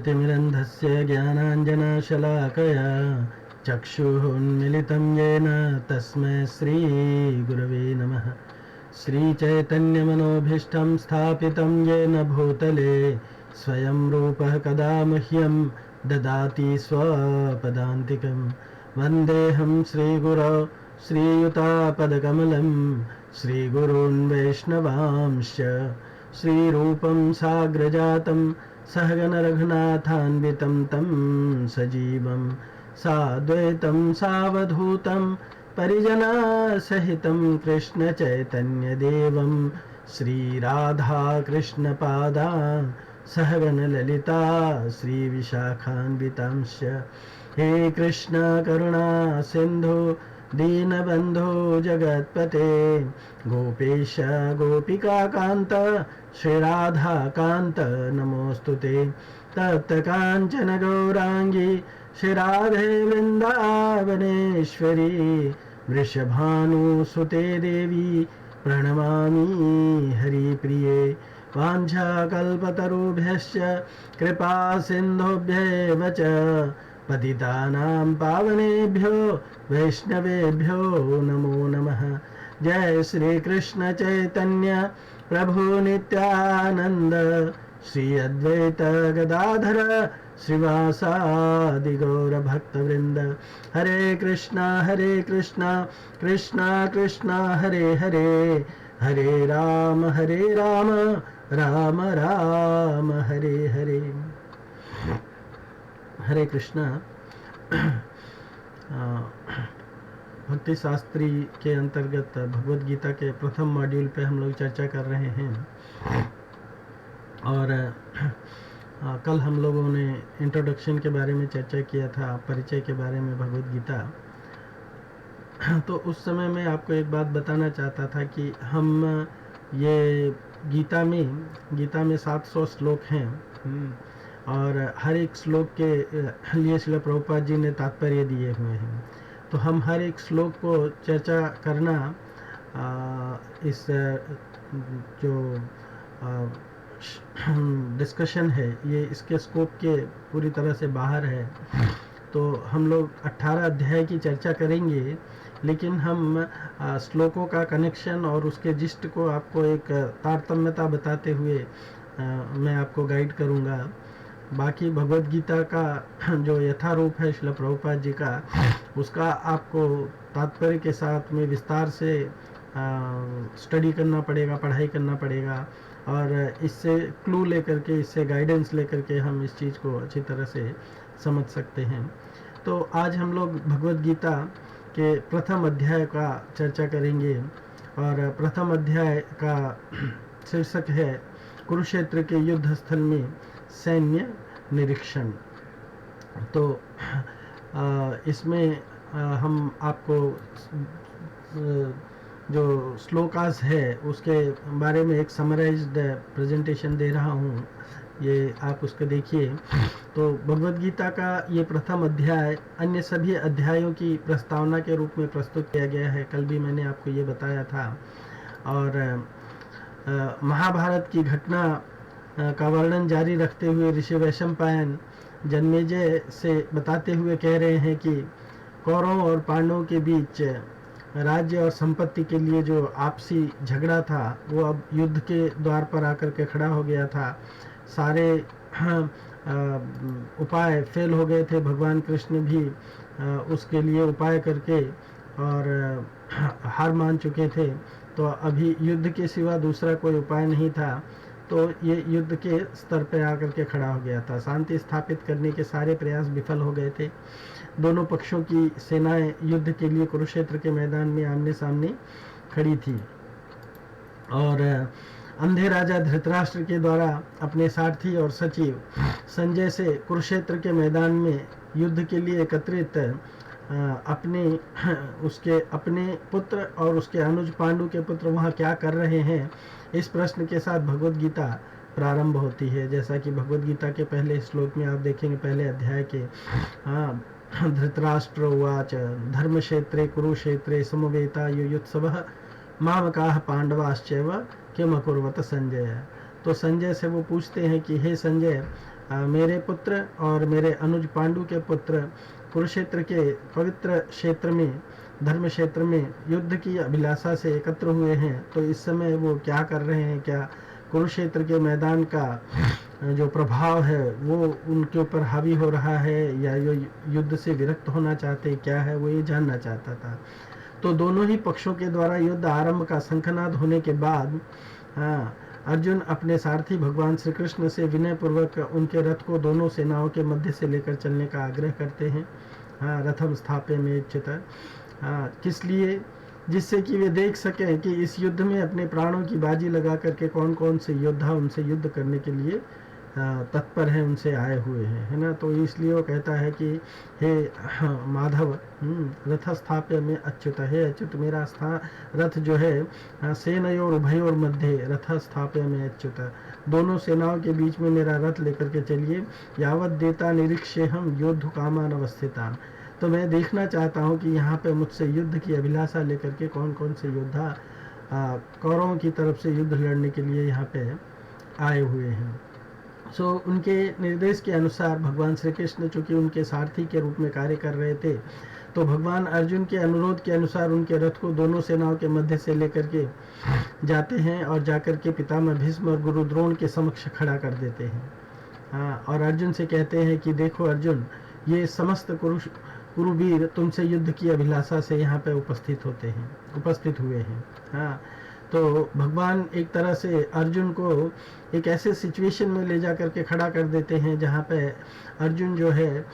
ज्ञानतिमिरन्धस्य ज्ञानाञ्जनशलाकया चक्षुरुन्मिलितं येन तस्मै श्रीगुरवे नमः। श्रीचैतन्यमनोभीष्टं स्थापितं येन भूतले स्वयं रूपः कदा मह्यं ददाति स्वपदान्तिकं। वन्देऽहं श्रीगुरौ श्रीयुतापदकमलं श्रीगुरून् वैष्णवांश्च श्रीरूपं साग्रजातं सहगण रघुनाथान्वितं तं सजीवं साद्वैतं सावधूतं परिजनसहितं कृष्णचैतन्यदेवं श्रीराधाकृष्णपादान् सहगण ललिता श्रीविशाखान्वितांश्च। हे कृष्ण करुणा सिन्धु दीनबन्धो जगत्पते गोपेश गोपिकाकान्त श्रीराधाकान्त नमोऽस्तुते। तप्तकाञ्चन गौराङ्गी श्रीराधे वृन्दावनेश्वरी वृषभानुसुते देवी प्रणमामि हरिप्रिये। वाञ्छाकल्पतरुभ्यश्च कृपा सिन्धुभ्येव च पतितानां पावनेभ्यो वैष्णवेभ्यो नमो नमः। जय श्री कृष्ण चैतन्य प्रभु नित्यानंद श्री अद्वैत गदाधर श्रीवासादि गौर भक्तवृंद। हरे कृष्णा कृष्णा कृष्णा हरे हरे, हरे राम राम राम हरे हरे। हरे कृष्णा। भक्ति शास्त्री के अंतर्गत भगवद गीता के प्रथम मॉड्यूल पे हम लोग चर्चा कर रहे हैं और कल हम लोगों ने इंट्रोडक्शन के बारे में चर्चा किया था, परिचय के बारे में भगवद गीता। तो उस समय मैं आपको एक बात बताना चाहता था कि हम ये गीता में 700 श्लोक हैं और हर एक श्लोक के लिए श्रील प्रभुपाद जी ने तात्पर्य दिए हुए हैं। तो हम हर एक श्लोक को चर्चा करना इस जो डिस्कशन है ये इसके स्कोप के पूरी तरह से बाहर है। तो हम लोग 18 अध्याय की चर्चा करेंगे, लेकिन हम श्लोकों का कनेक्शन और उसके जिस्ट को आपको एक तारतम्यता बताते हुए मैं आपको गाइड करूँगा। बाकी भगवद गीता का जो यथारूप है श्रील प्रभुपाद जी का, उसका आपको तात्पर्य के साथ में विस्तार से स्टडी करना पड़ेगा, पढ़ाई करना पड़ेगा और इससे क्लू लेकर के, इससे गाइडेंस लेकर के हम इस चीज़ को अच्छी तरह से समझ सकते हैं। तो आज हम लोग भगवद गीता के प्रथम अध्याय का चर्चा करेंगे और प्रथम अध्याय का शीर्षक है कुरुक्षेत्र के युद्ध स्थल में सैन्य निरीक्षण। तो इसमें हम आपको जो श्लोकास है उसके बारे में एक समराइज्ड प्रेजेंटेशन दे रहा हूँ, ये आप उसको देखिए। तो भगवद गीता का ये प्रथम अध्याय अन्य सभी अध्यायों की प्रस्तावना के रूप में प्रस्तुत किया गया है। कल भी मैंने आपको ये बताया था। और महाभारत की घटना का वर्णन जारी रखते हुए ऋषि वैशंपायन जन्मेजय से बताते हुए कह रहे हैं कि कौरवों और पांडवों के बीच राज्य और संपत्ति के लिए जो आपसी झगड़ा था वो अब युद्ध के द्वार पर आकर के खड़ा हो गया था। सारे उपाय फेल हो गए थे। भगवान कृष्ण भी उसके लिए उपाय करके और हार मान चुके थे। तो अभी युद्ध के सिवा दूसरा कोई उपाय नहीं था। तो ये युद्ध के स्तर पर आकर के खड़ा हो गया था। शांति स्थापित करने के सारे प्रयास विफल हो गए थे। दोनों पक्षों की सेनाएं युद्ध के लिए कुरुक्षेत्र के मैदान में आमने सामने खड़ी थी और अंधे राजा धृतराष्ट्र के द्वारा अपने सारथी और सचिव संजय से कुरुक्षेत्र के मैदान में युद्ध के लिए एकत्रित अपने पुत्र और उसके अनुज पांडु के पुत्र वहाँ क्या कर रहे हैं, इस प्रश्न के साथ भगवद गीता प्रारंभ होती है। जैसा कि भगवद गीता के पहले श्लोक में आप देखेंगे, पहले अध्याय के धृतराष्ट्र उवाच धर्मक्षेत्रे कुरुक्षेत्रे समवेता युयुत्सवः मामकाः पांडवाश्चैव किम अकुर्वत संजय। तो संजय से वो पूछते हैं कि हे संजय, मेरे पुत्र और मेरे अनुज पांडु के पुत्र कुरुक्षेत्र के पवित्र क्षेत्र में, धर्म क्षेत्र में युद्ध की अभिलाषा से एकत्र हुए हैं, तो इस समय वो क्या कर रहे हैं, क्या कुरुक्षेत्र के मैदान का जो प्रभाव है वो उनके ऊपर हावी हो रहा है, या यो युद्ध से विरक्त होना चाहते, क्या है, वो ये जानना चाहता था। तो दोनों ही पक्षों के द्वारा युद्ध आरंभ का शंखनाद होने के बाद अर्जुन अपने सारथी भगवान श्री कृष्ण से विनय पूर्वक उनके रथ को दोनों सेनाओं के मध्य से लेकर चलने का आग्रह करते हैं। रथम स्थापे में इच्छित, किस लिए, जिससे कि वे देख सकें कि इस युद्ध में अपने प्राणों की बाजी लगा करके कौन कौन से योद्धा उनसे युद्ध करने के लिए तत्पर हैं, उनसे आए हुए हैं, है ना। तो इसलिए वो कहता है कि हे माधव, रथ स्थाप्य में अच्युत, हे अच्युत मेरा रथ जो है सेनयोर उभयोर मध्य रथ स्थाप्य में अच्युत, दोनों सेनाओं के बीच में मेरा रथ लेकर के चलिए। यावत देता निरीक्षे हम योद्धु कामान अवस्थितान, तो मैं देखना चाहता हूँ कि यहाँ पे मुझसे युद्ध की अभिलाषा लेकर के कौन कौन से योद्धा कौरवों की तरफ से युद्ध लड़ने के लिए यहाँ पे आए हुए हैं। उनके निर्देश के अनुसार भगवान श्री कृष्ण चूंकि उनके सारथी के रूप में कार्य कर रहे थे, तो भगवान अर्जुन के अनुरोध के अनुसार उनके रथ को दोनों सेनाओं के मध्य से लेकर के जाते हैं और जाकर के पितामह भीष्म और गुरु द्रोण के समक्ष खड़ा कर देते हैं। और अर्जुन से कहते हैं कि देखो अर्जुन, ये समस्त कुरुवीर तुमसे युद्ध की अभिलाषा से यहाँ पे उपस्थित हुए हैं। तो भगवान एक तरह से अर्जुन को एक ऐसे सिचुएशन में ले जा करके खड़ा कर देते हैं जहाँ पे अर्जुन जो है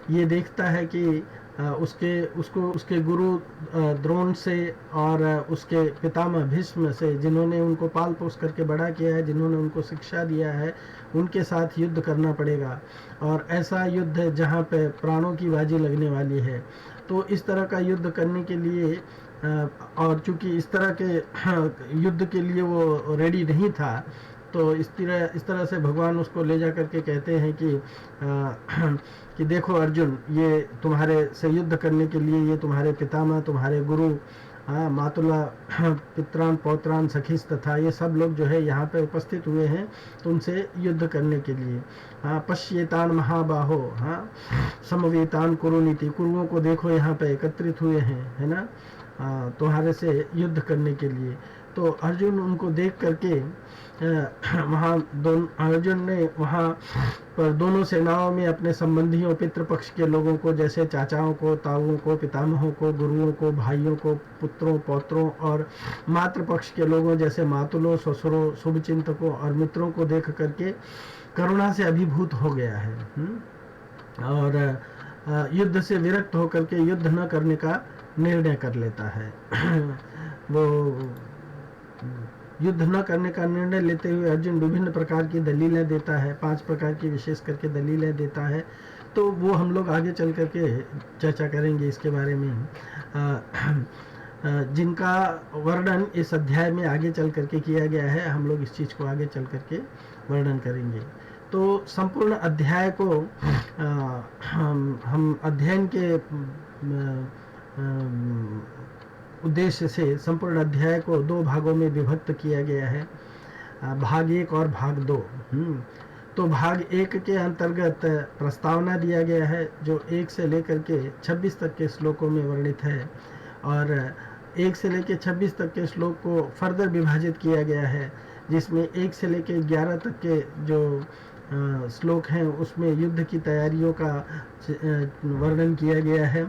ये देखता है कि उसके गुरु द्रोण से और उसके पितामह भीष्म से, जिन्होंने उनको पाल पोस करके बड़ा किया है, जिन्होंने उनको शिक्षा दिया है, उनके साथ युद्ध करना पड़ेगा। और ऐसा युद्ध जहाँ पे प्राणों की बाजी लगने वाली है, तो इस तरह का युद्ध करने के लिए और चूंकि इस तरह के युद्ध के लिए वो रेडी नहीं था, तो इस तरह से भगवान उसको ले जा करके कहते हैं कि देखो अर्जुन, ये तुम्हारे से युद्ध करने के लिए ये तुम्हारे पितामह, तुम्हारे गुरु, मातुला, पित्रान, पौत्रान, सखीस तथा ये सब लोग जो है यहाँ पे उपस्थित हुए हैं तुमसे युद्ध करने के लिए। पश्येतान महाबाहो, समवेतान कुरुनीति, कुरुओं को देखो यहाँ पे एकत्रित हुए हैं, है ना, तुम्हारे से युद्ध करने के लिए। तो अर्जुन उनको देख करके अर्जुन ने वहाँ पर दोनों सेनाओं में अपने संबंधियों, पितृपक्ष के लोगों को, जैसे चाचाओं को, ताऊओं को, पितामहों को, गुरुओं को, भाइयों को, पुत्रों, पौत्रों, और मातृपक्ष के लोगों जैसे मातुलों, ससुरों, शुभचिंतकों और मित्रों को देख करके करुणा से अभिभूत हो गया है और युद्ध से विरक्त होकर के युद्ध न करने का निर्णय कर लेता है। वो युद्ध न करने का निर्णय लेते हुए अर्जुन विभिन्न प्रकार की दलीलें देता है, 5 प्रकार की विशेष करके दलीलें देता है। तो वो हम लोग आगे चल करके चर्चा करेंगे इसके बारे में, जिनका वर्णन इस अध्याय में आगे चल करके किया गया है। हम लोग इस चीज़ को आगे चल करके वर्णन करेंगे। तो संपूर्ण अध्याय को हम अध्ययन के उद्देश्य से संपूर्ण अध्याय को 2 भागों में विभक्त किया गया है, भाग 1 और भाग 2। तो भाग 1 के अंतर्गत प्रस्तावना दिया गया है जो 1 से लेकर के 26 तक के श्लोकों में वर्णित है, और 1 से लेकर 26 तक के श्लोक को फर्दर विभाजित किया गया है, जिसमें 1 से लेकर 11 तक के जो श्लोक हैं उसमें युद्ध की तैयारियों का वर्णन किया गया है।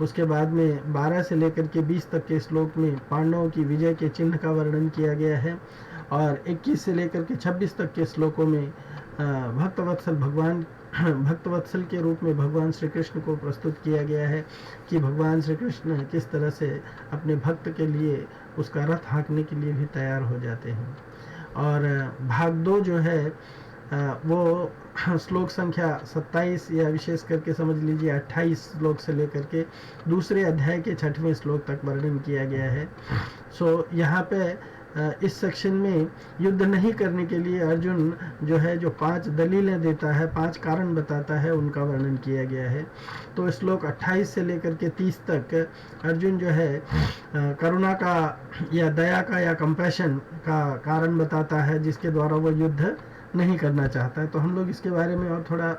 उसके बाद में 12 से लेकर के 20 तक के श्लोक में पांडवों की विजय के चिन्ह का वर्णन किया गया है, और 21 से लेकर के 26 तक के श्लोकों में भक्तवत्सल के रूप में भगवान श्री कृष्ण को प्रस्तुत किया गया है कि भगवान श्री कृष्ण किस तरह से अपने भक्त के लिए उसका रथ हाँकने के लिए भी तैयार हो जाते हैं। और भाग 2 जो है वो श्लोक संख्या 27 या विशेष करके समझ लीजिए 28 श्लोक से लेकर के दूसरे अध्याय के 6वें श्लोक तक वर्णन किया गया है। यहाँ पे इस सेक्शन में युद्ध नहीं करने के लिए अर्जुन जो है जो 5 दलीलें देता है, 5 कारण बताता है, उनका वर्णन किया गया है। तो श्लोक 28 से लेकर के 30 तक अर्जुन जो है करुणा का या दया का या कंपैशन का कारण बताता है, जिसके द्वारा वो युद्ध नहीं करना चाहता है। तो हम लोग इसके बारे में और थोड़ा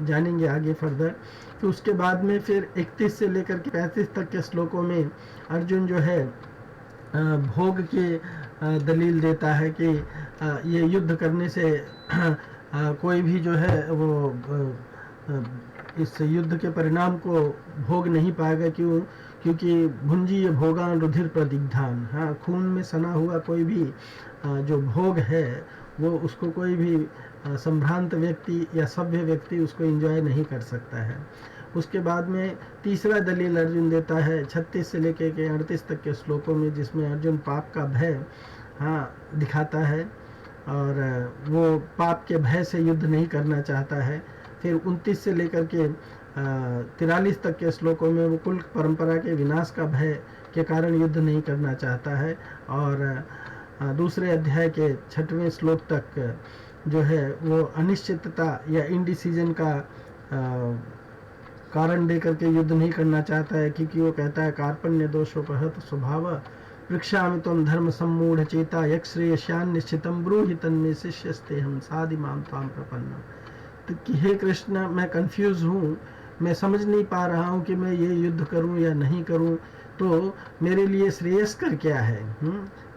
जानेंगे आगे फर्दर। तो उसके बाद में फिर 31 से लेकर के 35 तक के श्लोकों में अर्जुन जो है भोग के दलील देता है कि ये युद्ध करने से कोई भी जो है वो इस युद्ध के परिणाम को भोग नहीं पाएगा। क्योंकि भुंजी ये भोगान रुधिर प्रदिग्धान। हाँ, खून में सना हुआ कोई भी जो भोग है वो उसको कोई भी संभ्रांत व्यक्ति या सभ्य व्यक्ति उसको एंजॉय नहीं कर सकता है। उसके बाद में तीसरा दलील अर्जुन देता है 36 से लेकर के 38 तक के श्लोकों में, जिसमें अर्जुन पाप का भय दिखाता है और वो पाप के भय से युद्ध नहीं करना चाहता है। फिर 29 से लेकर के 43 तक के श्लोकों में वो कुल परंपरा के विनाश का भय के कारण युद्ध नहीं करना चाहता है। और दूसरे अध्याय के 6वें श्लोक तक जो है वो अनिश्चितता या इनडिसीजन का कारण देकर के युद्ध नहीं करना चाहता है, क्योंकि वो कहता है कार्पण्य दोषोपहत स्वभाव पृक्षामि त्वं धर्म सम्मूढ़ चेता यक्षश्रेयस्यान् निश्चितं ब्रूहि तन्मे शिष्यस्ते हम साधि मां त्वां प्रपन्नम। तो कि हे कृष्ण, मैं कंफ्यूज हूँ, मैं समझ नहीं पा रहा हूँ कि मैं ये युद्ध करूँ या नहीं करूँ, तो मेरे लिए श्रेयस्कर क्या है।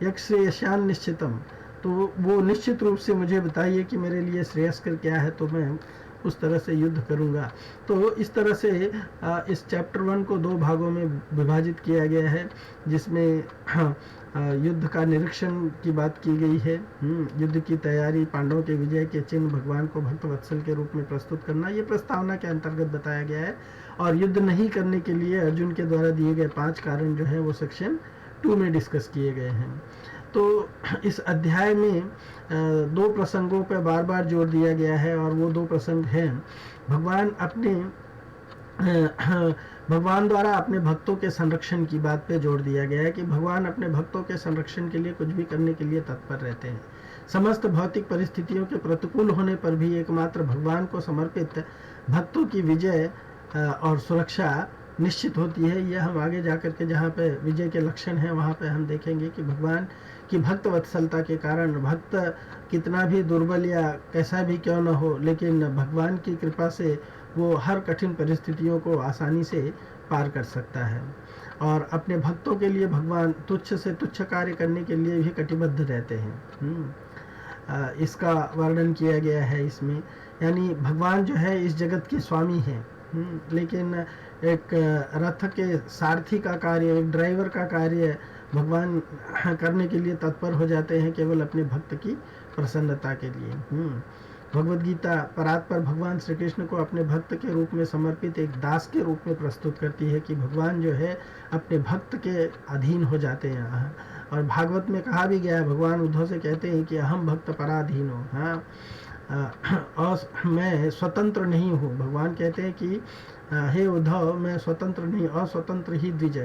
यक्षश्रेयस्यान् निश्चितम, तो वो निश्चित रूप से मुझे बताइए कि मेरे लिए श्रेयस्कर क्या है, तो मैं उस तरह से युद्ध करूंगा। तो इस तरह से इस चैप्टर 1 को 2 भागों में विभाजित किया गया है, जिसमें युद्ध का निरीक्षण की बात की गई है, युद्ध की तैयारी, पांडवों के विजय के चिन्ह, भगवान को भक्त वत्सल के रूप में प्रस्तुत करना, ये प्रस्तावना के अंतर्गत बताया गया है। और युद्ध नहीं करने के लिए अर्जुन के द्वारा दिए गए 5 कारण जो है वो सेक्शन 2 में डिस्कस किए गए हैं। तो इस अध्याय में 2 प्रसंगों पर बार बार जोर दिया गया है, और वो 2 प्रसंग हैं भगवान द्वारा अपने भक्तों के संरक्षण की बात पे जोर दिया गया है कि भगवान अपने भक्तों के संरक्षण के लिए कुछ भी करने के लिए तत्पर रहते हैं। समस्त भौतिक परिस्थितियों के प्रतिकूल होने पर भी एकमात्र भगवान को समर्पित भक्तों की विजय और सुरक्षा निश्चित होती है। यह हम आगे जाकर के जहाँ पे विजय के लक्षण हैं वहाँ पे हम देखेंगे कि भगवान की भक्त वत्सलता के कारण भक्त कितना भी दुर्बल या कैसा भी क्यों न हो, लेकिन भगवान की कृपा से वो हर कठिन परिस्थितियों को आसानी से पार कर सकता है। और अपने भक्तों के लिए भगवान तुच्छ से तुच्छ कार्य करने के लिए भी कटिबद्ध रहते हैं। इसका वर्णन किया गया है इसमें, यानी भगवान जो है इस जगत के स्वामी हैं, लेकिन एक रथ के सारथी का कार्य, एक ड्राइवर का कार्य भगवान करने के लिए तत्पर हो जाते हैं, केवल अपने भक्त की प्रसन्नता के लिए। भगवद गीता परात पर भगवान श्री कृष्ण को अपने भक्त के रूप में समर्पित एक दास के रूप में प्रस्तुत करती है कि भगवान जो है अपने भक्त के अधीन हो जाते हैं। और भागवत में कहा भी गया है, भगवान उद्धव से कहते हैं कि अहम भक्त पराधीन हो। और मैं स्वतंत्र नहीं हूँ। भगवान कहते हैं कि हे उद्धव, मैं स्वतंत्र नहीं, अस्वतंत्र ही द्विज।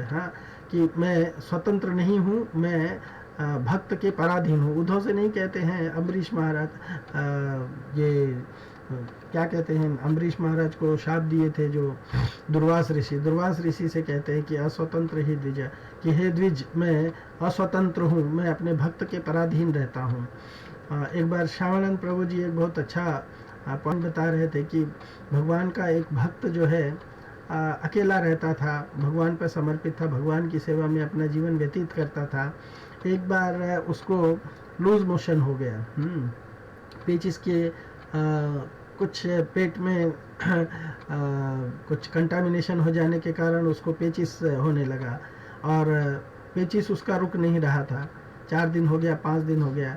कि मैं स्वतंत्र नहीं हूँ, मैं भक्त के पराधीन हूँ। उद्धव से नहीं कहते हैं। अम्बरीश महाराज ये क्या कहते हैं, अम्बरीश महाराज को शाप दिए थे जो दुर्वास ऋषि से कहते हैं कि अस्वतंत्र ही द्विज, कि हे द्विज, मैं अस्वतंत्र हूँ, मैं अपने भक्त के पराधीन रहता हूँ। एक बार श्यामानंद प्रभु जी एक बहुत अच्छा पॉइंट बता रहे थे कि भगवान का एक भक्त जो है अकेला रहता था, भगवान पर समर्पित था, भगवान की सेवा में अपना जीवन व्यतीत करता था। एक बार उसको लूज मोशन हो गया, पेचिस के कुछ पेट में कुछ कंटामिनेशन हो जाने के कारण उसको पेचिस होने लगा, और पेचिस उसका रुक नहीं रहा था। 4 दिन हो गया, 5 दिन हो गया,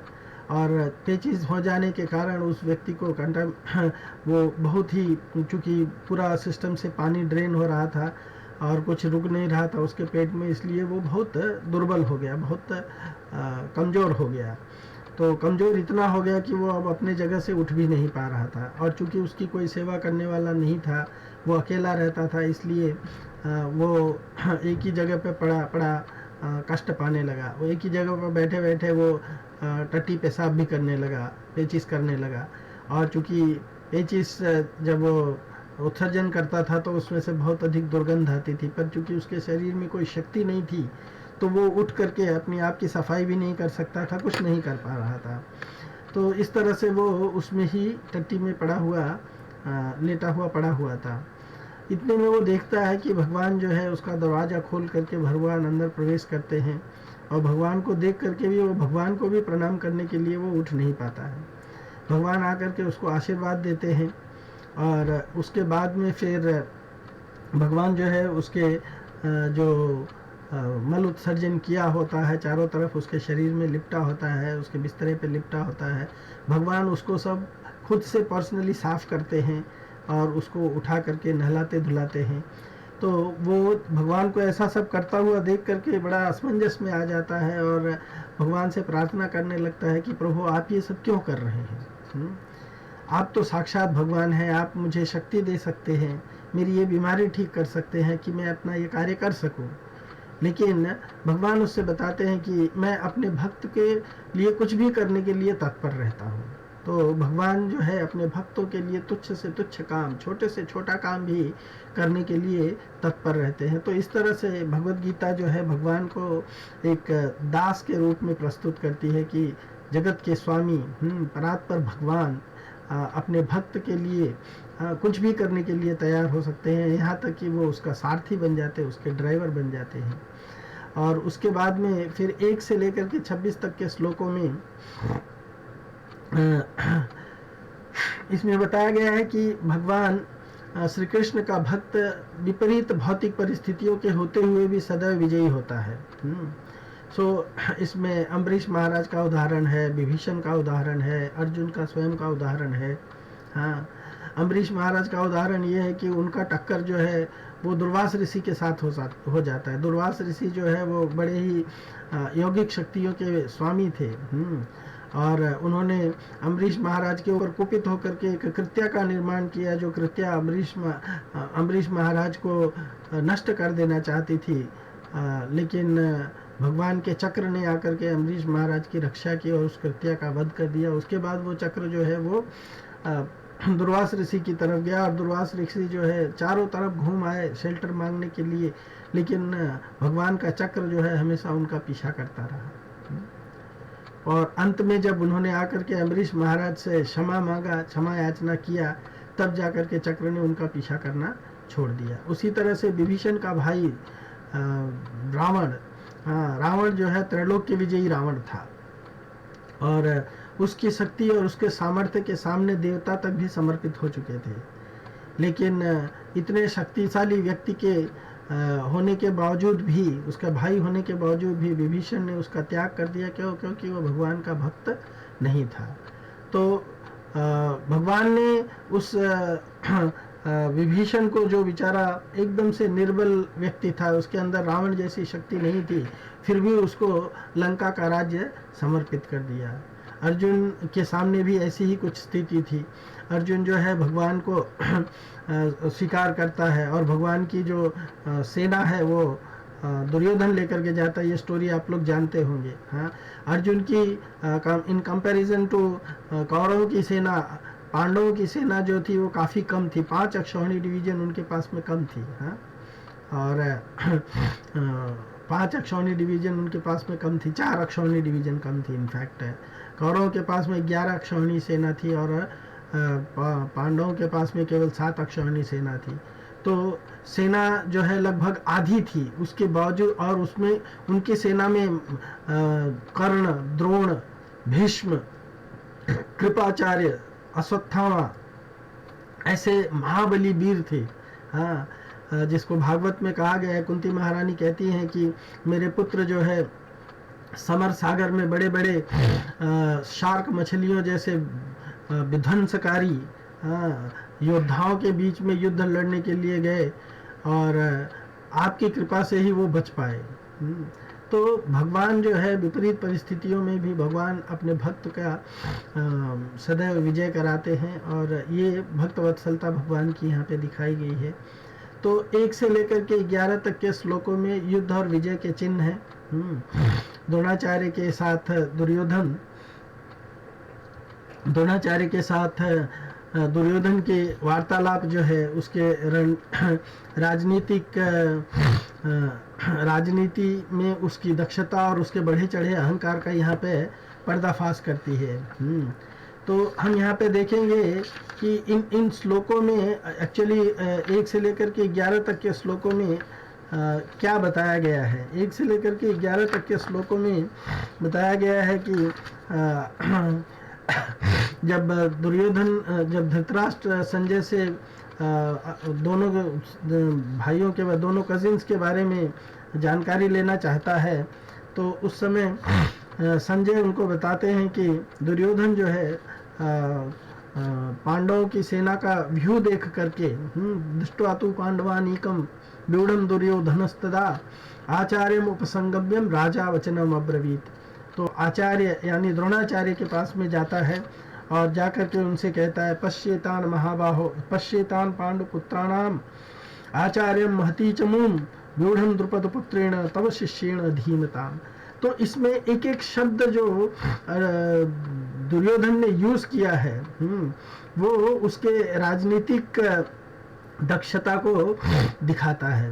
और पेचिस हो जाने के कारण उस व्यक्ति को वो बहुत ही, चूँकि पूरा सिस्टम से पानी ड्रेन हो रहा था और कुछ रुक नहीं रहा था उसके पेट में, इसलिए वो बहुत दुर्बल हो गया, बहुत कमज़ोर हो गया। तो कमज़ोर इतना हो गया कि वो अब अपने जगह से उठ भी नहीं पा रहा था, और चूँकि उसकी कोई सेवा करने वाला नहीं था, वो अकेला रहता था, इसलिए वो एक ही जगह पे पड़ा कष्ट पाने लगा। वो एक ही जगह पर बैठे बैठे वो टट्टी पेशाब भी करने लगा, पेचिस करने लगा। और चूँकि पेचिस जब वो उत्सर्जन करता था तो उसमें से बहुत अधिक दुर्गंध आती थी, पर चूँकि उसके शरीर में कोई शक्ति नहीं थी तो वो उठ करके अपने आप की सफाई भी नहीं कर सकता था, कुछ नहीं कर पा रहा था। तो इस तरह से वो उसमें ही टट्टी में पड़ा हुआ लेटा हुआ पड़ा हुआ था। इतने में वो देखता है कि भगवान जो है उसका दरवाज़ा खोल करके भगवान अंदर प्रवेश करते हैं, और भगवान को देख करके भी वो भगवान को भी प्रणाम करने के लिए वो उठ नहीं पाता है। भगवान आकर के उसको आशीर्वाद देते हैं, और उसके बाद में फिर भगवान जो है उसके जो मल उत्सर्जन किया होता है चारों तरफ उसके शरीर में लिपटा होता है, उसके बिस्तरे पे लिपटा होता है, भगवान उसको सब खुद से पर्सनली साफ करते हैं और उसको उठा करके नहलाते धुलाते हैं। तो वो भगवान को ऐसा सब करता हुआ देख करके बड़ा असमंजस में आ जाता है और भगवान से प्रार्थना करने लगता है कि प्रभु आप ये सब क्यों कर रहे हैं? आप तो साक्षात भगवान हैं, आप मुझे शक्ति दे सकते हैं, मेरी ये बीमारी ठीक कर सकते हैं कि मैं अपना ये कार्य कर सकूं। लेकिन भगवान उससे बताते हैं कि मैं अपने भक्त के लिए कुछ भी करने के लिए तत्पर रहता हूँ। तो भगवान जो है अपने भक्तों के लिए तुच्छ से तुच्छ काम, छोटे से छोटा काम भी करने के लिए तत्पर रहते हैं। तो इस तरह से भगवद गीता जो है भगवान को एक दास के रूप में प्रस्तुत करती है कि जगत के स्वामी परात्पर भगवान अपने भक्त के लिए कुछ भी करने के लिए तैयार हो सकते हैं, यहाँ तक कि वो उसका सारथी बन जाते हैं, उसके ड्राइवर बन जाते हैं। और उसके बाद में फिर 1 से लेकर के 26 तक के श्लोकों में इसमें बताया गया है कि भगवान श्री कृष्ण का भक्त विपरीत भौतिक परिस्थितियों के होते हुए भी सदैव विजयी होता है। इसमें अम्बरीश महाराज का उदाहरण है, विभीषण का उदाहरण है, अर्जुन का स्वयं का उदाहरण है। हाँ, अम्बरीश महाराज का उदाहरण ये है कि उनका टक्कर जो है वो दुर्वास ऋषि के साथ हो जाता है। दुर्वास ऋषि जो है वो बड़े ही यौगिक शक्तियों के स्वामी थे, और उन्होंने अम्बरीश महाराज के ऊपर कुपित होकर के एक कृत्या का निर्माण किया, जो कृत्या अम्बरीश महाराज को नष्ट कर देना चाहती थी, लेकिन भगवान के चक्र ने आकर के अम्बरीश महाराज की रक्षा की और उस कृत्या का वध कर दिया। उसके बाद वो चक्र जो है वो दुर्वास ऋषि की तरफ गया, और दुर्वास ऋषि जो है चारों तरफ घूम आए शेल्टर मांगने के लिए, लेकिन भगवान का चक्र जो है हमेशा उनका पीछा करता रहा। और अंत में जब उन्होंने आकर के अम्बरीश महाराज से क्षमा मांगा, क्षमा याचना किया, तब जाकर के चक्र ने उनका पीछा करना छोड़ दिया। उसी तरह से विभीषण का भाई रावण जो है त्रैलोक्य विजयी रावण था, और उसकी शक्ति और उसके सामर्थ्य के सामने देवता तक भी समर्पित हो चुके थे। लेकिन इतने शक्तिशाली व्यक्ति के होने के बावजूद भी, उसका भाई होने के बावजूद भी विभीषण ने उसका त्याग कर दिया। क्यों? क्योंकि वो भगवान का भक्त नहीं था। तो भगवान ने उस विभीषण को, जो बेचारा एकदम से निर्बल व्यक्ति था, उसके अंदर रावण जैसी शक्ति नहीं थी, फिर भी उसको लंका का राज्य समर्पित कर दिया। अर्जुन के सामने भी ऐसी ही कुछ स्थिति थी। अर्जुन जो है भगवान को स्वीकार करता है, और भगवान की जो सेना है वो दुर्योधन लेकर के जाता है। ये स्टोरी आप लोग जानते होंगे। हाँ, अर्जुन की इन कंपैरिजन टू कौरवों की सेना, पांडवों की सेना जो थी वो काफ़ी कम थी। 5 अक्षौहिणी डिवीजन उनके पास में कम थी। हाँ, और 5 अक्षौहिणी डिवीजन उनके पास में कम थी, 4 अक्षौहिणी डिवीजन कम थी इनफैक्ट। कौरवों के पास में 11 अक्षौहिणी सेना थी, और पांडवों के पास में केवल 7 अक्षौहिणी सेना थी। तो सेना जो है लगभग आधी थी, उसके बावजूद, और उसमें उनकी सेना में कर्ण, द्रोण, भीष्म, कृपाचार्य, अश्वत्थामा ऐसे महाबली वीर थे। हाँ, जिसको भागवत में कहा गया है, कुंती महारानी कहती हैं कि मेरे पुत्र जो है समर सागर में बड़े बड़े शार्क मछलियों जैसे विध्वंसकारी योद्धाओं के बीच में युद्ध लड़ने के लिए गए, और आपकी कृपा से ही वो बच पाए। तो भगवान जो है विपरीत परिस्थितियों में भी भगवान अपने भक्त का सदैव विजय कराते हैं, और ये भक्त वत्सलता भगवान की यहाँ पे दिखाई गई है। तो 1 से लेकर के 11 तक के श्लोकों में युद्ध और विजय के चिन्ह हैं। द्रोणाचार्य के साथ दुर्योधन के वार्तालाप जो है उसके राजनीति में उसकी दक्षता और उसके बढ़े चढ़े अहंकार का यहाँ पे पर्दाफाश करती है। तो हम यहाँ पे देखेंगे कि इन श्लोकों में एक्चुअली 1 से लेकर के 11 तक के श्लोकों में क्या बताया गया है। 1 से लेकर के 11 तक के श्लोकों में बताया गया है कि जब धृतराष्ट्र संजय से दोनों भाइयों के दोनों कजिन्स के बारे में जानकारी लेना चाहता है, तो उस समय संजय उनको बताते हैं कि दुर्योधन जो है पांडवों की सेना का व्यू देख करके दृष्ट्वा तु पांडवानीकम व्यूढ़म दुर्योधनस्तदा आचार्यम उपसंगम्यम राजा वचनम अब्रवीत। तो आचार्य यानी द्रोणाचार्य के पास में जाता है और जाकर के उनसे कहता है पश्येतान महाबाहो पश्येतान पांडुपुत्राणाम आचार्यम महती चमूम व्यूढ़म द्रुपद पुत्रेण तव शिष्येण धीमताम। तो इसमें एक एक शब्द जो दुर्योधन ने यूज किया है वो उसके राजनीतिक दक्षता को दिखाता है।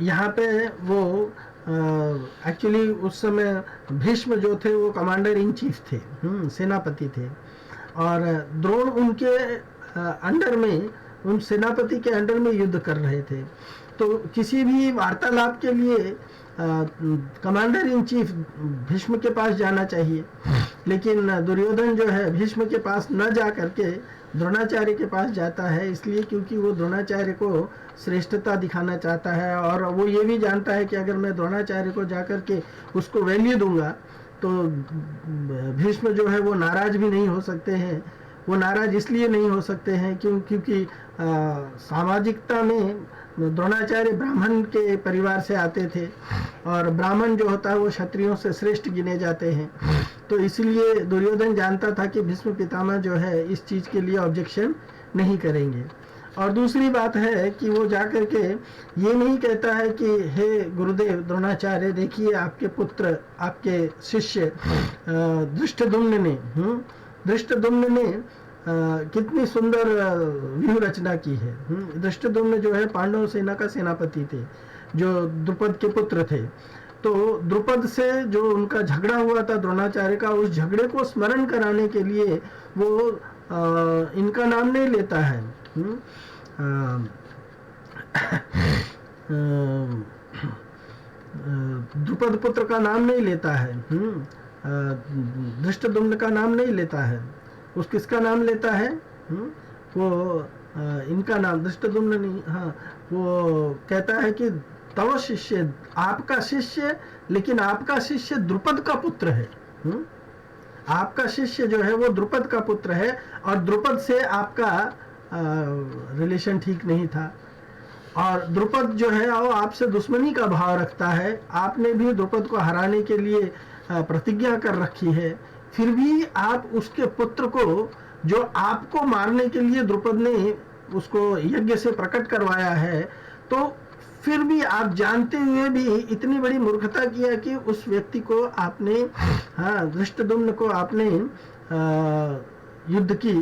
यहाँ पे वो एक्चुअली उस समय भीष्म जो थे वो कमांडर इन चीफ थे, सेनापति थे, और द्रोण उनके अंडर में, उन सेनापति के अंडर में युद्ध कर रहे थे। तो किसी भी वार्तालाप के लिए कमांडर इन चीफ भीष्म के पास जाना चाहिए, लेकिन दुर्योधन जो है भीष्म के पास न जा करके द्रोणाचार्य के पास जाता है, इसलिए क्योंकि वो द्रोणाचार्य को श्रेष्ठता दिखाना चाहता है और वो ये भी जानता है कि अगर मैं द्रोणाचार्य को जा करके उसको वैल्यू दूंगा तो भीष्म जो है वो नाराज भी नहीं हो सकते हैं। वो नाराज इसलिए नहीं हो सकते हैं क्योंकि सामाजिकता में द्रोणाचार्य ब्राह्मण के परिवार से आते थे और ब्राह्मण जो होता है वो क्षत्रियों से श्रेष्ठ गिने जाते हैं। तो इसलिए दुर्योधन जानता था कि भीष्म पितामह जो है इस चीज के लिए ऑब्जेक्शन नहीं करेंगे। और दूसरी बात है कि वो जाकर के ये नहीं कहता है कि हे गुरुदेव द्रोणाचार्य, देखिए आपके पुत्र, आपके शिष्य धृष्टद्युम्न ने कितनी सुंदर व्यूह रचना की है। धृष्टद्युम्न जो है पांडव सेना का सेनापति थे, जो द्रुपद के पुत्र थे। तो द्रुपद से जो उनका झगड़ा हुआ था द्रोणाचार्य का, उस झगड़े को स्मरण कराने के लिए वो इनका नाम नहीं लेता है, द्रुपद पुत्र का नाम नहीं लेता है, धृष्टद्युम्न का नाम नहीं लेता है। उस किसका नाम लेता है? वो इनका नाम धृष्टद्युम्न नहीं, हाँ, वो कहता है कि तव शिष्य, आपका शिष्य, लेकिन आपका शिष्य द्रुपद का पुत्र है। आपका शिष्य जो है वो द्रुपद का पुत्र है और द्रुपद से आपका रिलेशन ठीक नहीं था और द्रुपद जो है वो आपसे दुश्मनी का भाव रखता है। आपने भी द्रुपद को हराने के लिए प्रतिज्ञा कर रखी है, फिर भी आप उसके पुत्र को, जो आपको मारने के लिए द्रुपद ने उसको यज्ञ से प्रकट करवाया है, तो फिर भी आप जानते हुए भी इतनी बड़ी मूर्खता किया कि उस व्यक्ति को आपने, हाँ, धृष्टद्युम्न को आपने युद्ध की